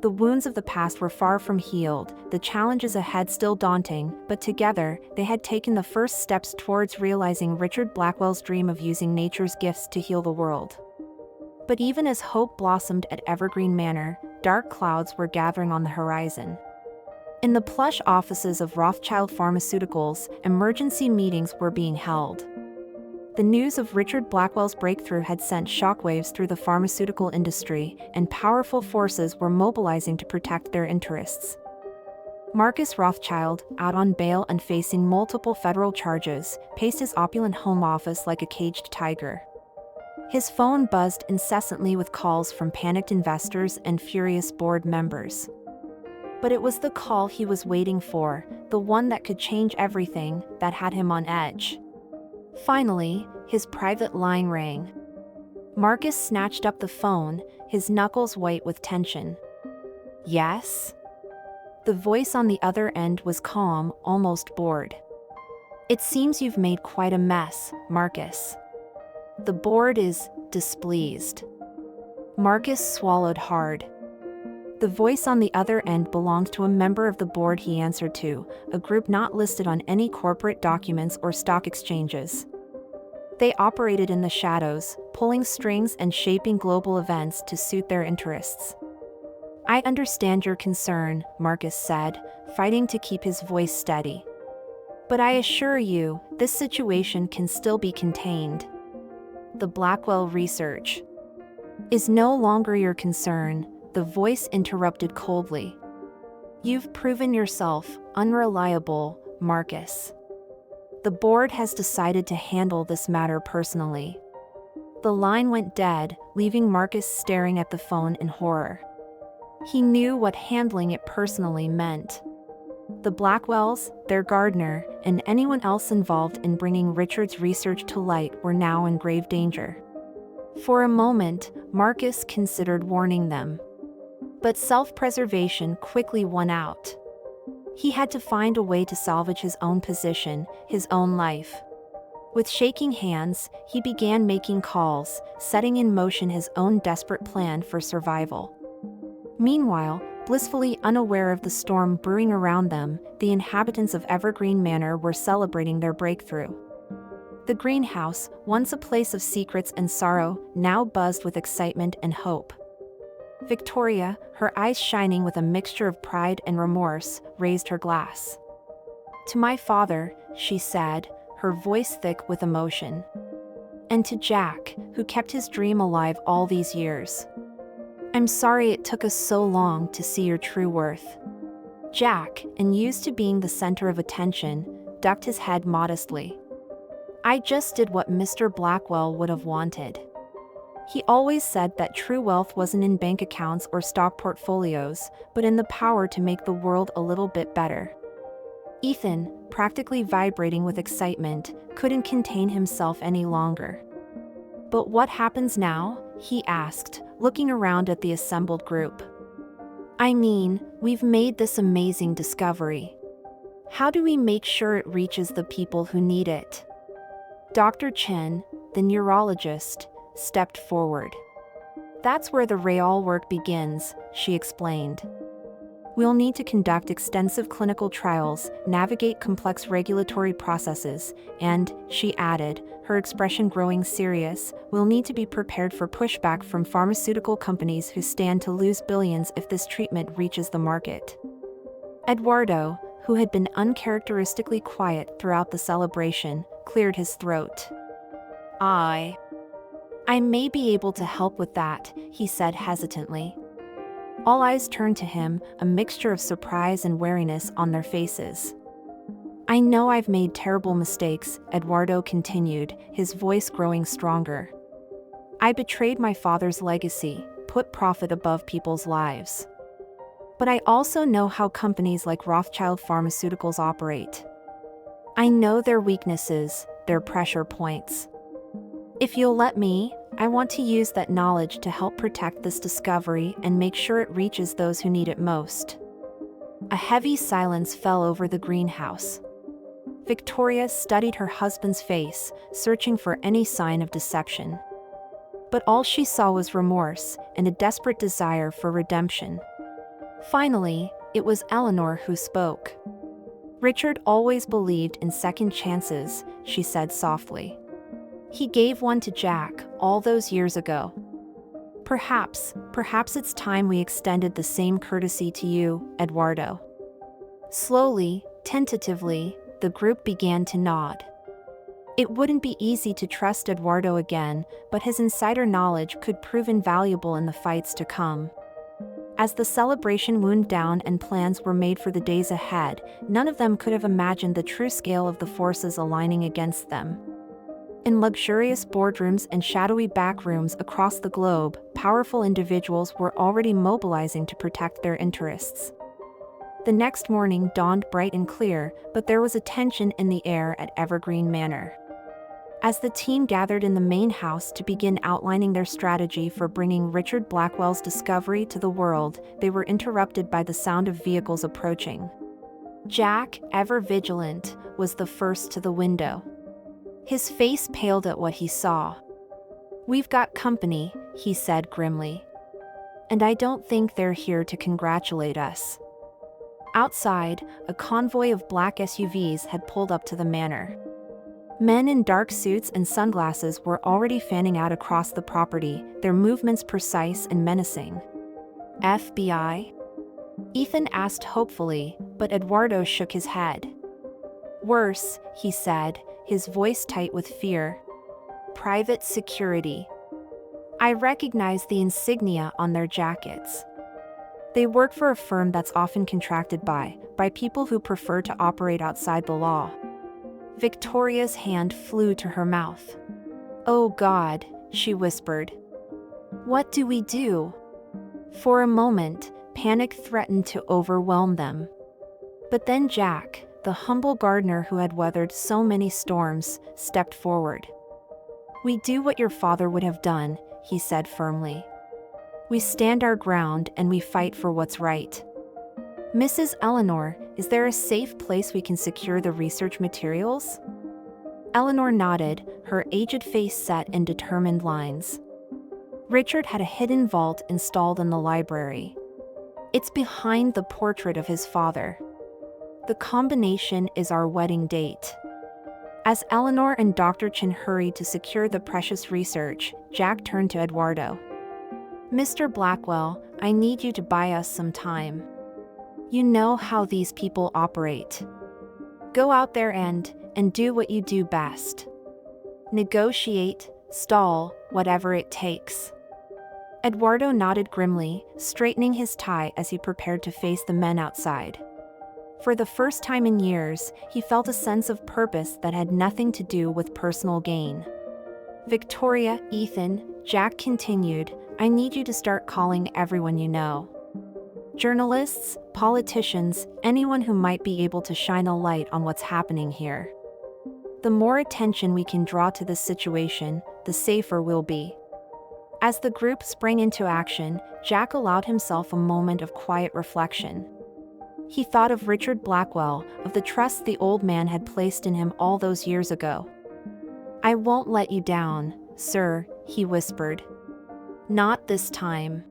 The wounds of the past were far from healed, the challenges ahead still daunting, but together, they had taken the first steps towards realizing Richard Blackwell's dream of using nature's gifts to heal the world. But even as hope blossomed at Evergreen Manor, dark clouds were gathering on the horizon. In the plush offices of Rothschild Pharmaceuticals, emergency meetings were being held. The news of Richard Blackwell's breakthrough had sent shockwaves through the pharmaceutical industry, and powerful forces were mobilizing to protect their interests. Marcus Rothschild, out on bail and facing multiple federal charges, paced his opulent home office like a caged tiger. His phone buzzed incessantly with calls from panicked investors and furious board members. But it was the call he was waiting for, the one that could change everything, that had him on edge. Finally, his private line rang. Marcus snatched up the phone, his knuckles white with tension. "Yes?" The voice on the other end was calm, almost bored. "It seems you've made quite a mess, Marcus. The board is displeased." Marcus swallowed hard. The voice on the other end belonged to a member of the board he answered to, a group not listed on any corporate documents or stock exchanges. They operated in the shadows, pulling strings and shaping global events to suit their interests. "I understand your concern," Marcus said, fighting to keep his voice steady. "But I assure you, this situation can still be contained. The Blackwell research is no longer your concern," the voice interrupted coldly. "You've proven yourself unreliable, Marcus. The board has decided to handle this matter personally." The line went dead, leaving Marcus staring at the phone in horror. He knew what handling it personally meant. The Blackwells, their gardener, and anyone else involved in bringing Richard's research to light were now in grave danger. For a moment, Marcus considered warning them. But self-preservation quickly won out. He had to find a way to salvage his own position, his own life. With shaking hands, he began making calls, setting in motion his own desperate plan for survival. Meanwhile, blissfully unaware of the storm brewing around them, the inhabitants of Evergreen Manor were celebrating their breakthrough. The greenhouse, once a place of secrets and sorrow, now buzzed with excitement and hope. Victoria, her eyes shining with a mixture of pride and remorse, raised her glass. "To my father," she said, her voice thick with emotion. "And to Jack, who kept his dream alive all these years. I'm sorry it took us so long to see your true worth." Jack, unused to being the center of attention, ducked his head modestly. "I just did what Mr. Blackwell would have wanted. He always said that true wealth wasn't in bank accounts or stock portfolios, but in the power to make the world a little bit better." Ethan, practically vibrating with excitement, couldn't contain himself any longer. "But what happens now?" he asked, looking around at the assembled group. I mean, we've made this amazing discovery. How do we make sure it reaches the people who need it? Dr. Chen, the neurologist, stepped forward. That's where the real work begins, she explained. We'll need to conduct extensive clinical trials, navigate complex regulatory processes, and, she added, her expression growing serious, we'll need to be prepared for pushback from pharmaceutical companies who stand to lose billions if this treatment reaches the market. Eduardo, who had been uncharacteristically quiet throughout the celebration, cleared his throat. I may be able to help with that, he said hesitantly. All eyes turned to him, a mixture of surprise and wariness on their faces. I know I've made terrible mistakes, Eduardo continued, his voice growing stronger. I betrayed my father's legacy, put profit above people's lives. But I also know how companies like Rothschild Pharmaceuticals operate. I know their weaknesses, their pressure points. If you'll let me, I want to use that knowledge to help protect this discovery and make sure it reaches those who need it most. A heavy silence fell over the greenhouse. Victoria studied her husband's face, searching for any sign of deception. But all she saw was remorse and a desperate desire for redemption. Finally, it was Eleanor who spoke. Richard always believed in second chances, she said softly. He gave one to Jack all those years ago. Perhaps it's time we extended the same courtesy to you, Eduardo. Slowly, tentatively, the group began to nod. It wouldn't be easy to trust Eduardo again, but his insider knowledge could prove invaluable in the fights to come. As the celebration wound down and plans were made for the days ahead, none of them could have imagined the true scale of the forces aligning against them. In luxurious boardrooms and shadowy back rooms across the globe, powerful individuals were already mobilizing to protect their interests. The next morning dawned bright and clear, but there was a tension in the air at Evergreen Manor. As the team gathered in the main house to begin outlining their strategy for bringing Richard Blackwell's discovery to the world, they were interrupted by the sound of vehicles approaching. Jack, ever vigilant, was the first to the window. His face paled at what he saw. "We've got company," he said grimly. "And I don't think they're here to congratulate us." Outside, a convoy of black SUVs had pulled up to the manor. Men in dark suits and sunglasses were already fanning out across the property, their movements precise and menacing. "FBI?" Ethan asked hopefully, but Eduardo shook his head. "Worse," he said, his voice tight with fear. "Private security. I recognize the insignia on their jackets. They work for a firm that's often contracted by people who prefer to operate outside the law." Victoria's hand flew to her mouth. "Oh God," she whispered. "What do we do?" For a moment, panic threatened to overwhelm them. But then Jack, the humble gardener who had weathered so many storms, stepped forward. "We do what your father would have done," he said firmly. "We stand our ground and we fight for what's right. Mrs. Eleanor, is there a safe place we can secure the research materials?" Eleanor nodded, her aged face set in determined lines. Richard had a hidden vault installed in the library. It's behind the portrait of his father. The combination is our wedding date. As Eleanor and Dr. Chen hurried to secure the precious research, Jack turned to Eduardo. "Mr. Blackwell, I need you to buy us some time. You know how these people operate. Go out there and do what you do best. Negotiate, stall, whatever it takes." Eduardo nodded grimly, straightening his tie as he prepared to face the men outside. For the first time in years, he felt a sense of purpose that had nothing to do with personal gain. "Victoria, Ethan," Jack continued, "I need you to start calling everyone you know. Journalists, politicians, anyone who might be able to shine a light on what's happening here. The more attention we can draw to this situation, the safer we'll be. As the group sprang into action, Jack allowed himself a moment of quiet reflection. He thought of Richard Blackwell, of the trust the old man had placed in him all those years ago. "I won't let you down, sir," he whispered. "Not this time."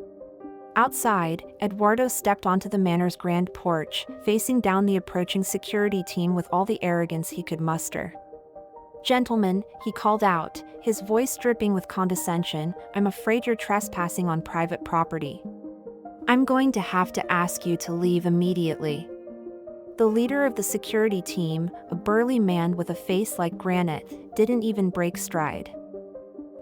Outside, Eduardo stepped onto the manor's grand porch, facing down the approaching security team with all the arrogance he could muster. "Gentlemen," he called out, his voice dripping with condescension, "I'm afraid you're trespassing on private property. I'm going to have to ask you to leave immediately." The leader of the security team, a burly man with a face like granite, didn't even break stride.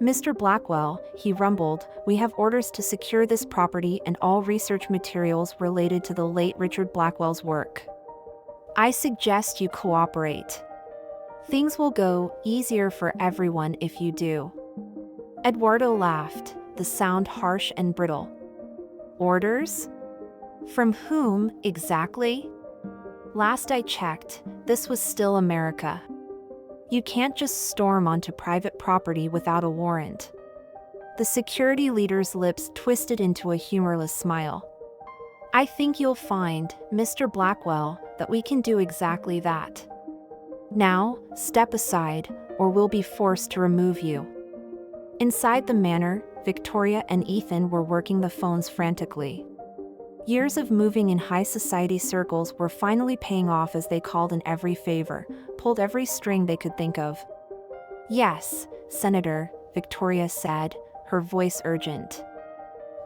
"Mr. Blackwell," he rumbled, "we have orders to secure this property and all research materials related to the late Richard Blackwell's work. I suggest you cooperate. Things will go easier for everyone if you do." Eduardo laughed, the sound harsh and brittle. "Orders? From whom, exactly? Last I checked, this was still America. You can't just storm onto private property without a warrant." The security leader's lips twisted into a humorless smile. "I think you'll find, Mr. Blackwell, that we can do exactly that. Now, step aside, or we'll be forced to remove you." Inside the manor, Victoria and Ethan were working the phones frantically. Years of moving in high society circles were finally paying off as they called in every favor, pulled every string they could think of. "Yes, Senator," Victoria said, her voice urgent.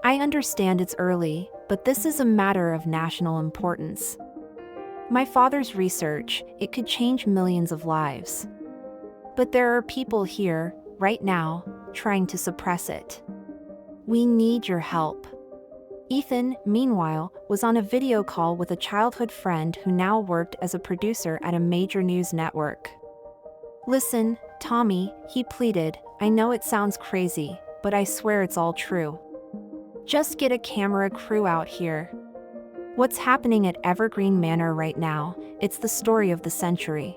"I understand it's early, but this is a matter of national importance. My father's research, it could change millions of lives. But there are people here, right now, trying to suppress it. We need your help." Ethan, meanwhile, was on a video call with a childhood friend who now worked as a producer at a major news network. "Listen, Tommy," he pleaded, "I know it sounds crazy, but I swear it's all true. Just get a camera crew out here. What's happening at Evergreen Manor right now, it's the story of the century."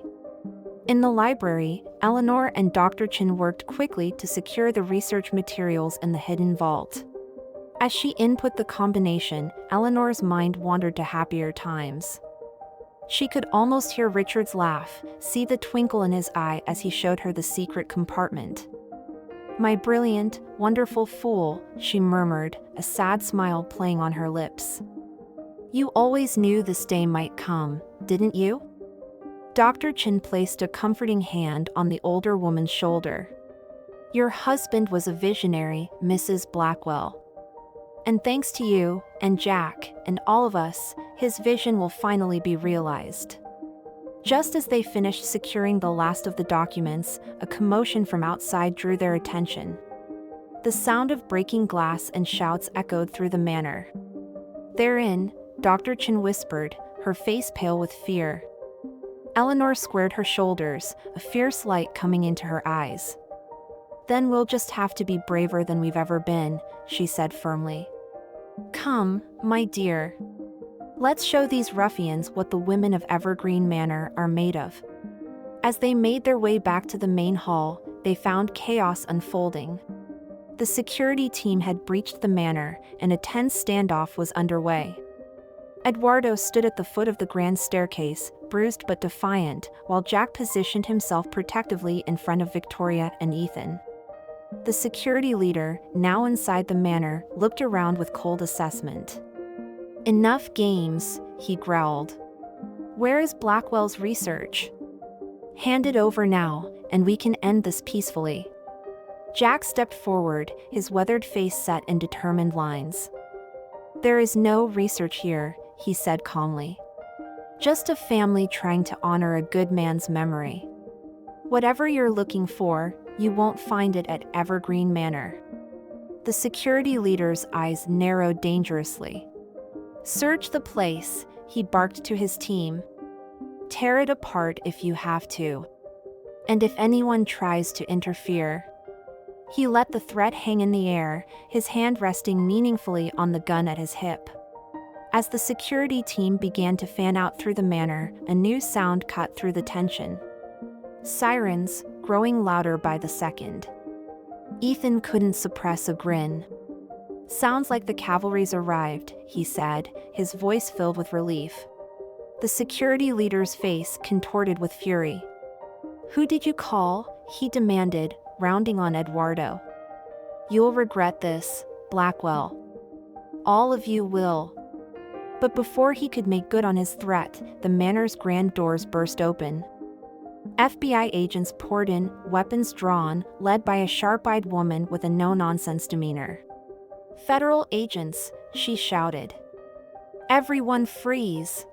In the library, Eleanor and Dr. Chin worked quickly to secure the research materials in the hidden vault. As she input the combination, Eleanor's mind wandered to happier times. She could almost hear Richard's laugh, see the twinkle in his eye as he showed her the secret compartment. "My brilliant, wonderful fool," she murmured, a sad smile playing on her lips. "You always knew this day might come, didn't you?" Dr. Chin placed a comforting hand on the older woman's shoulder. "Your husband was a visionary, Mrs. Blackwell. And thanks to you, and Jack, and all of us, his vision will finally be realized." Just as they finished securing the last of the documents, a commotion from outside drew their attention. The sound of breaking glass and shouts echoed through the manor. "They're in," Dr. Chin whispered, her face pale with fear. Eleanor squared her shoulders, a fierce light coming into her eyes. "Then we'll just have to be braver than we've ever been," she said firmly. "Come, my dear. Let's show these ruffians what the women of Evergreen Manor are made of." As they made their way back to the main hall, they found chaos unfolding. The security team had breached the manor, and a tense standoff was underway. Eduardo stood at the foot of the grand staircase, bruised but defiant, while Jack positioned himself protectively in front of Victoria and Ethan. The security leader, now inside the manor, looked around with cold assessment. "Enough games," he growled. "Where is Blackwell's research? Hand it over now, and we can end this peacefully." Jack stepped forward, his weathered face set in determined lines. "There is no research here," he said calmly. "Just a family trying to honor a good man's memory. Whatever you're looking for, you won't find it at Evergreen Manor." The security leader's eyes narrowed dangerously. "Search the place," he barked to his team. "Tear it apart if you have to. And if anyone tries to interfere." He let the threat hang in the air, his hand resting meaningfully on the gun at his hip. As the security team began to fan out through the manor, a new sound cut through the tension. Sirens, growing louder by the second. Ethan couldn't suppress a grin. "Sounds like the cavalry's arrived," he said, his voice filled with relief. The security leader's face contorted with fury. "Who did you call?" he demanded, rounding on Eduardo. "You'll regret this, Blackwell. All of you will." But before he could make good on his threat, the manor's grand doors burst open. FBI agents poured in, weapons drawn, led by a sharp-eyed woman with a no-nonsense demeanor. "Federal agents," she shouted. "Everyone freeze!"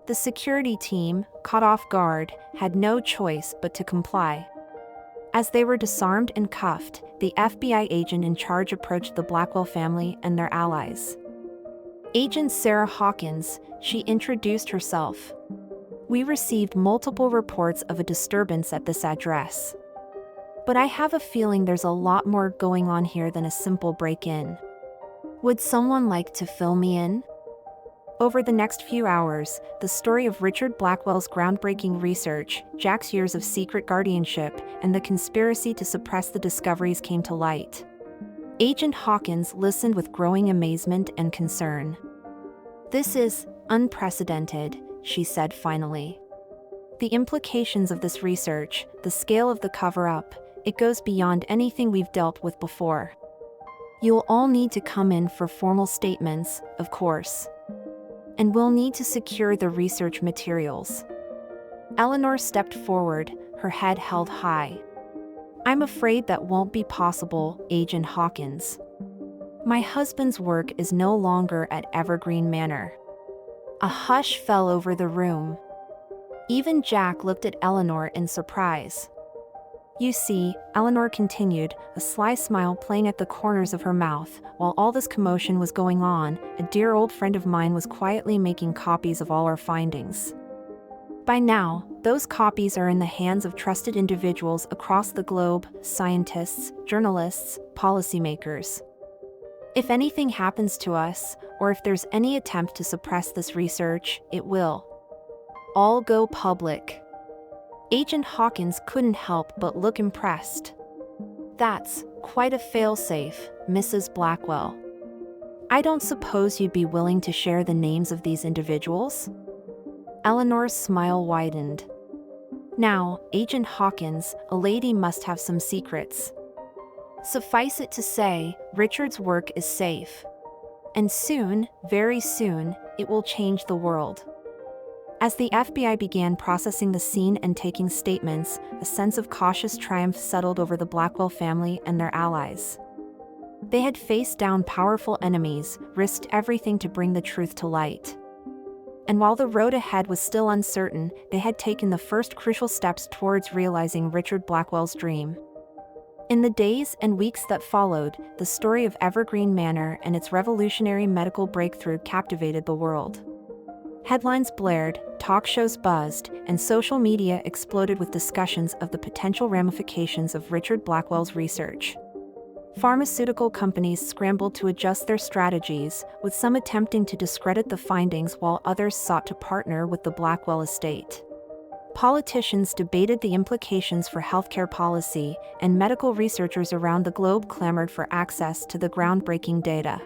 The security team, caught off guard, had no choice but to comply. As they were disarmed and cuffed, the FBI agent in charge approached the Blackwell family and their allies. "Agent Sarah Hawkins," she introduced herself. "We received multiple reports of a disturbance at this address. But I have a feeling there's a lot more going on here than a simple break-in. Would someone like to fill me in?" Over the next few hours, the story of Richard Blackwell's groundbreaking research, Jack's years of secret guardianship, and the conspiracy to suppress the discoveries came to light. Agent Hawkins listened with growing amazement and concern. "This is unprecedented," she said finally. "The implications of this research, the scale of the cover-up, it goes beyond anything we've dealt with before. You'll all need to come in for formal statements, of course. And we'll need to secure the research materials." Eleanor stepped forward, her head held high. "I'm afraid that won't be possible, Agent Hawkins. My husband's work is no longer at Evergreen Manor." A hush fell over the room. Even Jack looked at Eleanor in surprise. "You see," Eleanor continued, a sly smile playing at the corners of her mouth, "while all this commotion was going on, a dear old friend of mine was quietly making copies of all our findings. By now, those copies are in the hands of trusted individuals across the globe, scientists, journalists, policymakers. If anything happens to us, or if there's any attempt to suppress this research, it will all go public." Agent Hawkins couldn't help but look impressed. "That's quite a failsafe, Mrs. Blackwell. I don't suppose you'd be willing to share the names of these individuals?" Eleanor's smile widened. "Now, Agent Hawkins, a lady must have some secrets. Suffice it to say, Richard's work is safe. And soon, very soon, it will change the world." As the FBI began processing the scene and taking statements, a sense of cautious triumph settled over the Blackwell family and their allies. They had faced down powerful enemies, risked everything to bring the truth to light. And while the road ahead was still uncertain, they had taken the first crucial steps towards realizing Richard Blackwell's dream. In the days and weeks that followed, the story of Evergreen Manor and its revolutionary medical breakthrough captivated the world. Headlines blared, talk shows buzzed, and social media exploded with discussions of the potential ramifications of Richard Blackwell's research. Pharmaceutical companies scrambled to adjust their strategies, with some attempting to discredit the findings while others sought to partner with the Blackwell estate. Politicians debated the implications for healthcare policy, and medical researchers around the globe clamored for access to the groundbreaking data.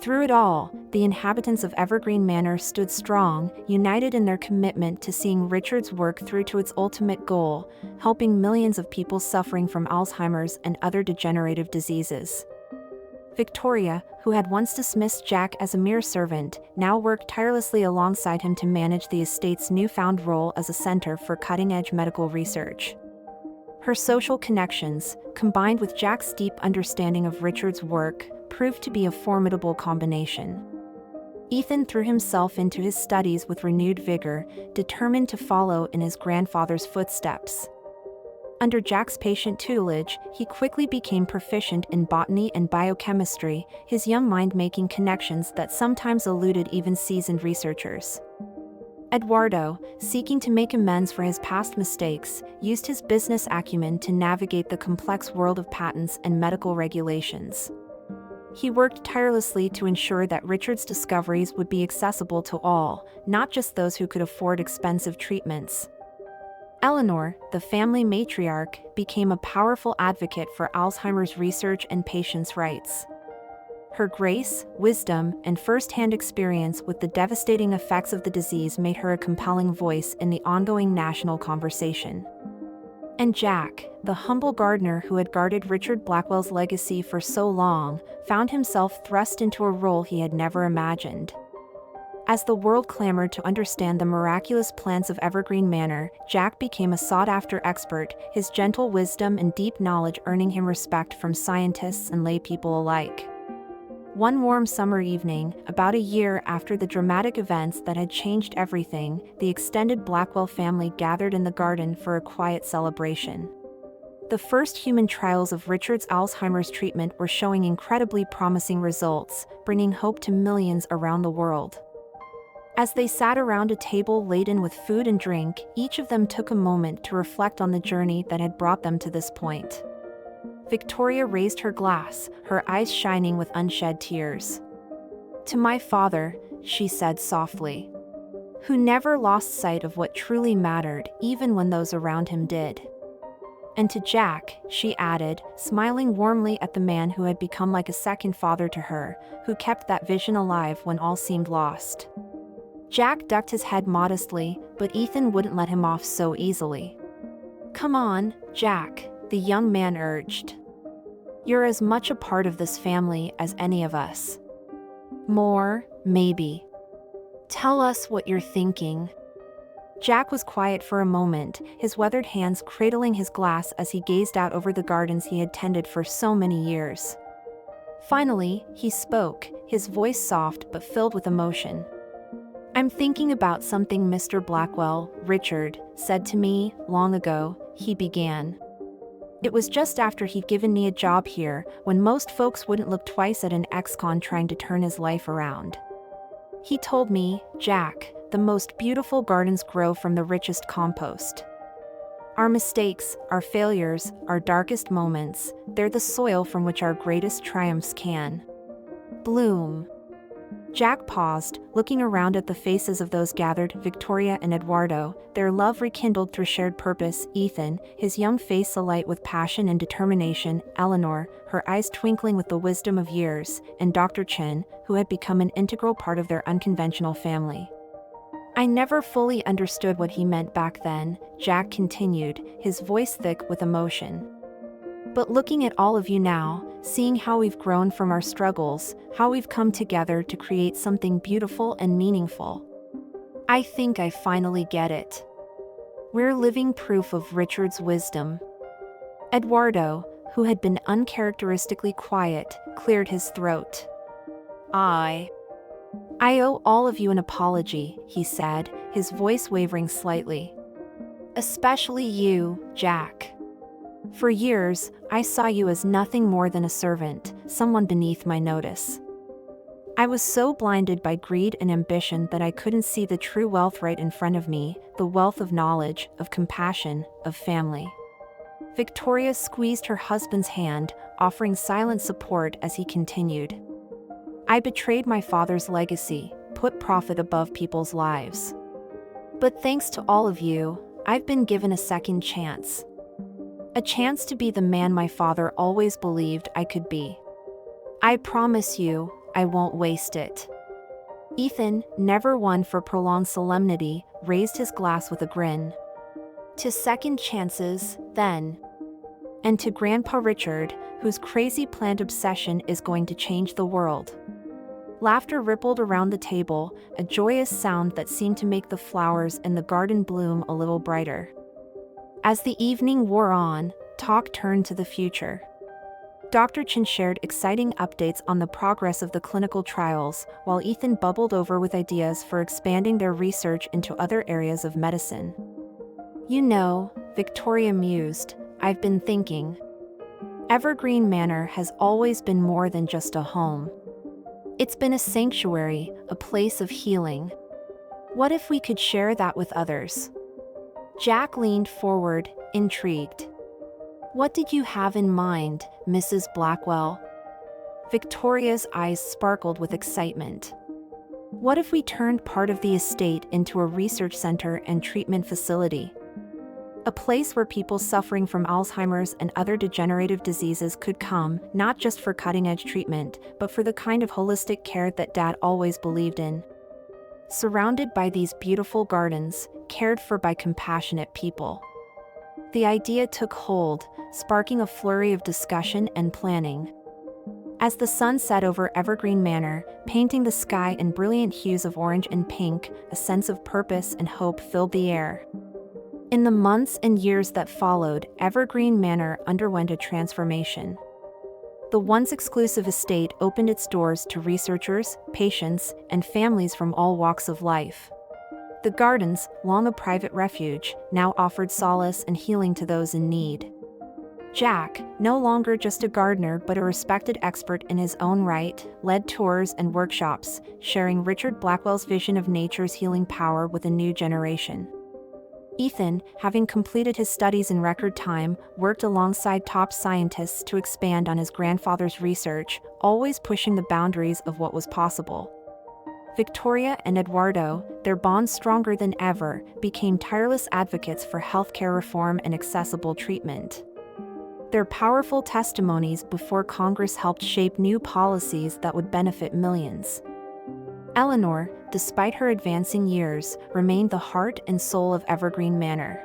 Through it all, the inhabitants of Evergreen Manor stood strong, united in their commitment to seeing Richard's work through to its ultimate goal, helping millions of people suffering from Alzheimer's and other degenerative diseases. Victoria, who had once dismissed Jack as a mere servant, now worked tirelessly alongside him to manage the estate's newfound role as a center for cutting-edge medical research. Her social connections, combined with Jack's deep understanding of Richard's work, proved to be a formidable combination. Ethan threw himself into his studies with renewed vigor, determined to follow in his grandfather's footsteps. Under Jack's patient tutelage, he quickly became proficient in botany and biochemistry, his young mind making connections that sometimes eluded even seasoned researchers. Eduardo, seeking to make amends for his past mistakes, used his business acumen to navigate the complex world of patents and medical regulations. He worked tirelessly to ensure that Richard's discoveries would be accessible to all, not just those who could afford expensive treatments. Eleanor, the family matriarch, became a powerful advocate for Alzheimer's research and patients' rights. Her grace, wisdom, and first-hand experience with the devastating effects of the disease made her a compelling voice in the ongoing national conversation. And Jack, the humble gardener who had guarded Richard Blackwell's legacy for so long, found himself thrust into a role he had never imagined. As the world clamored to understand the miraculous plants of Evergreen Manor, Jack became a sought-after expert, his gentle wisdom and deep knowledge earning him respect from scientists and laypeople alike. One warm summer evening, about a year after the dramatic events that had changed everything, the extended Blackwell family gathered in the garden for a quiet celebration. The first human trials of Richard's Alzheimer's treatment were showing incredibly promising results, bringing hope to millions around the world. As they sat around a table laden with food and drink, each of them took a moment to reflect on the journey that had brought them to this point. Victoria raised her glass, her eyes shining with unshed tears. "To my father," she said softly, "who never lost sight of what truly mattered, even when those around him did." And to Jack, she added, smiling warmly at the man who had become like a second father to her, who kept that vision alive when all seemed lost. Jack ducked his head modestly, but Ethan wouldn't let him off so easily. "Come on, Jack," the young man urged. "You're as much a part of this family as any of us. More, maybe. Tell us what you're thinking." Jack was quiet for a moment, his weathered hands cradling his glass as he gazed out over the gardens he had tended for so many years. Finally, he spoke, his voice soft but filled with emotion. "I'm thinking about something Mr. Blackwell, Richard, said to me long ago," he began. "It was just after he'd given me a job here, when most folks wouldn't look twice at an ex-con trying to turn his life around. He told me, 'Jack, the most beautiful gardens grow from the richest compost. Our mistakes, our failures, our darkest moments, they're the soil from which our greatest triumphs can bloom.'" Jack paused, looking around at the faces of those gathered, Victoria and Eduardo, their love rekindled through shared purpose, Ethan, his young face alight with passion and determination, Eleanor, her eyes twinkling with the wisdom of years, and Dr. Chen, who had become an integral part of their unconventional family. "I never fully understood what he meant back then," Jack continued, his voice thick with emotion. "But looking at all of you now, seeing how we've grown from our struggles, how we've come together to create something beautiful and meaningful, I think I finally get it. We're living proof of Richard's wisdom." Eduardo, who had been uncharacteristically quiet, cleared his throat. I owe all of you an apology," he said, his voice wavering slightly. "Especially you, Jack. For years, I saw you as nothing more than a servant, someone beneath my notice. I was so blinded by greed and ambition that I couldn't see the true wealth right in front of me, the wealth of knowledge, of compassion, of family." Victoria squeezed her husband's hand, offering silent support as he continued. "I betrayed my father's legacy, put profit above people's lives. But thanks to all of you, I've been given a second chance. A chance to be the man my father always believed I could be. I promise you, I won't waste it." Ethan, never one for prolonged solemnity, raised his glass with a grin. "To second chances, then. And to Grandpa Richard, whose crazy plant obsession is going to change the world." Laughter rippled around the table, a joyous sound that seemed to make the flowers in the garden bloom a little brighter. As the evening wore on, talk turned to the future. Dr. Chen shared exciting updates on the progress of the clinical trials, while Ethan bubbled over with ideas for expanding their research into other areas of medicine. "You know," Victoria mused, "I've been thinking. Evergreen Manor has always been more than just a home. It's been a sanctuary, a place of healing. What if we could share that with others?" Jack leaned forward, intrigued. "What did you have in mind, Mrs. Blackwell?" Victoria's eyes sparkled with excitement. "What if we turned part of the estate into a research center and treatment facility? A place where people suffering from Alzheimer's and other degenerative diseases could come, not just for cutting-edge treatment, but for the kind of holistic care that Dad always believed in. Surrounded by these beautiful gardens, cared for by compassionate people. The idea took hold, sparking a flurry of discussion and planning. As the sun set over Evergreen Manor, painting the sky in brilliant hues of orange and pink, a sense of purpose and hope filled the air. In the months and years that followed, Evergreen Manor underwent a transformation. The once exclusive estate opened its doors to researchers, patients, and families from all walks of life. The gardens, long a private refuge, now offered solace and healing to those in need. Jack, no longer just a gardener but a respected expert in his own right, led tours and workshops, sharing Richard Blackwell's vision of nature's healing power with a new generation. Ethan, having completed his studies in record time, worked alongside top scientists to expand on his grandfather's research, always pushing the boundaries of what was possible. Victoria and Eduardo, their bond stronger than ever, became tireless advocates for healthcare reform and accessible treatment. Their powerful testimonies before Congress helped shape new policies that would benefit millions. Eleanor, despite her advancing years, remained the heart and soul of Evergreen Manor.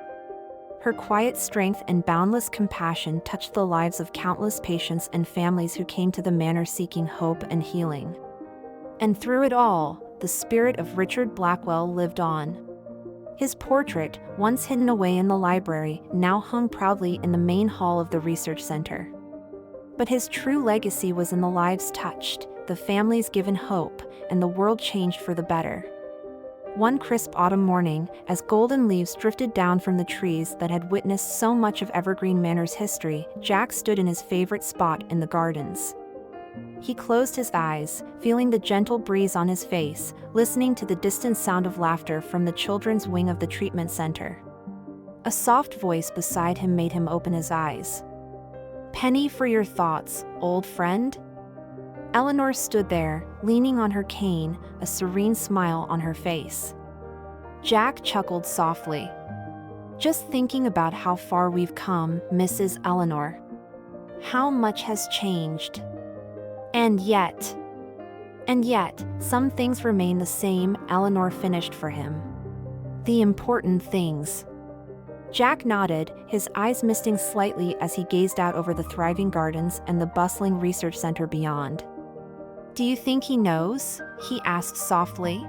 Her quiet strength and boundless compassion touched the lives of countless patients and families who came to the manor seeking hope and healing. And through it all, the spirit of Richard Blackwell lived on. His portrait, once hidden away in the library, now hung proudly in the main hall of the research center. But his true legacy was in the lives touched, the families given hope, and the world changed for the better. One crisp autumn morning, as golden leaves drifted down from the trees that had witnessed so much of Evergreen Manor's history, Jack stood in his favorite spot in the gardens. He closed his eyes, feeling the gentle breeze on his face, listening to the distant sound of laughter from the children's wing of the treatment center. A soft voice beside him made him open his eyes. "Penny for your thoughts, old friend?" Eleanor stood there, leaning on her cane, a serene smile on her face. Jack chuckled softly. "Just thinking about how far we've come, Mrs. Eleanor. How much has changed. And yet, some things remain the same," Eleanor finished for him. "The important things." Jack nodded, his eyes misting slightly as he gazed out over the thriving gardens and the bustling research center beyond. "Do you think he knows?" he asked softly.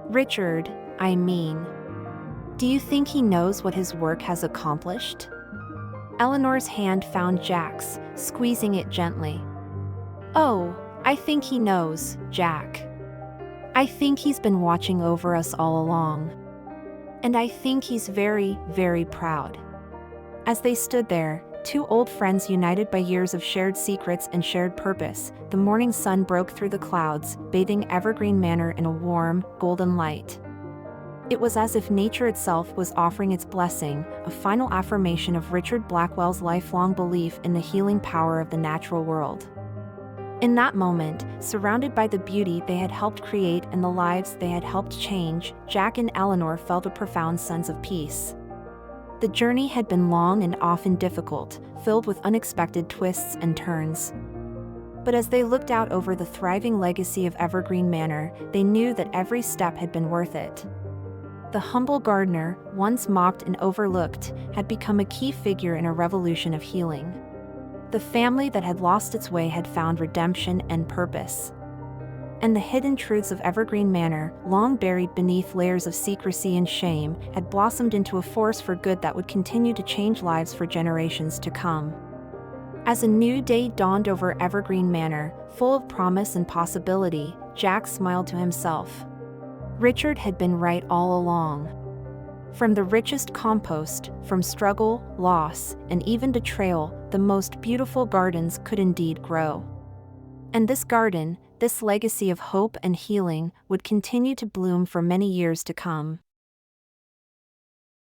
"Richard, I mean. Do you think he knows what his work has accomplished?" Eleanor's hand found Jack's, squeezing it gently. "Oh, I think he knows, Jack. I think he's been watching over us all along. And I think he's very, very proud." As they stood there, two old friends united by years of shared secrets and shared purpose, the morning sun broke through the clouds, bathing Evergreen Manor in a warm, golden light. It was as if nature itself was offering its blessing, a final affirmation of Richard Blackwell's lifelong belief in the healing power of the natural world. In that moment, surrounded by the beauty they had helped create and the lives they had helped change, Jack and Eleanor felt a profound sense of peace. The journey had been long and often difficult, filled with unexpected twists and turns. But as they looked out over the thriving legacy of Evergreen Manor, they knew that every step had been worth it. The humble gardener, once mocked and overlooked, had become a key figure in a revolution of healing. The family that had lost its way had found redemption and purpose. And the hidden truths of Evergreen Manor, long buried beneath layers of secrecy and shame, had blossomed into a force for good that would continue to change lives for generations to come. As a new day dawned over Evergreen Manor, full of promise and possibility, Jack smiled to himself. Richard had been right all along. From the richest compost, from struggle, loss, and even betrayal, the most beautiful gardens could indeed grow. And this garden, this legacy of hope and healing, would continue to bloom for many years to come.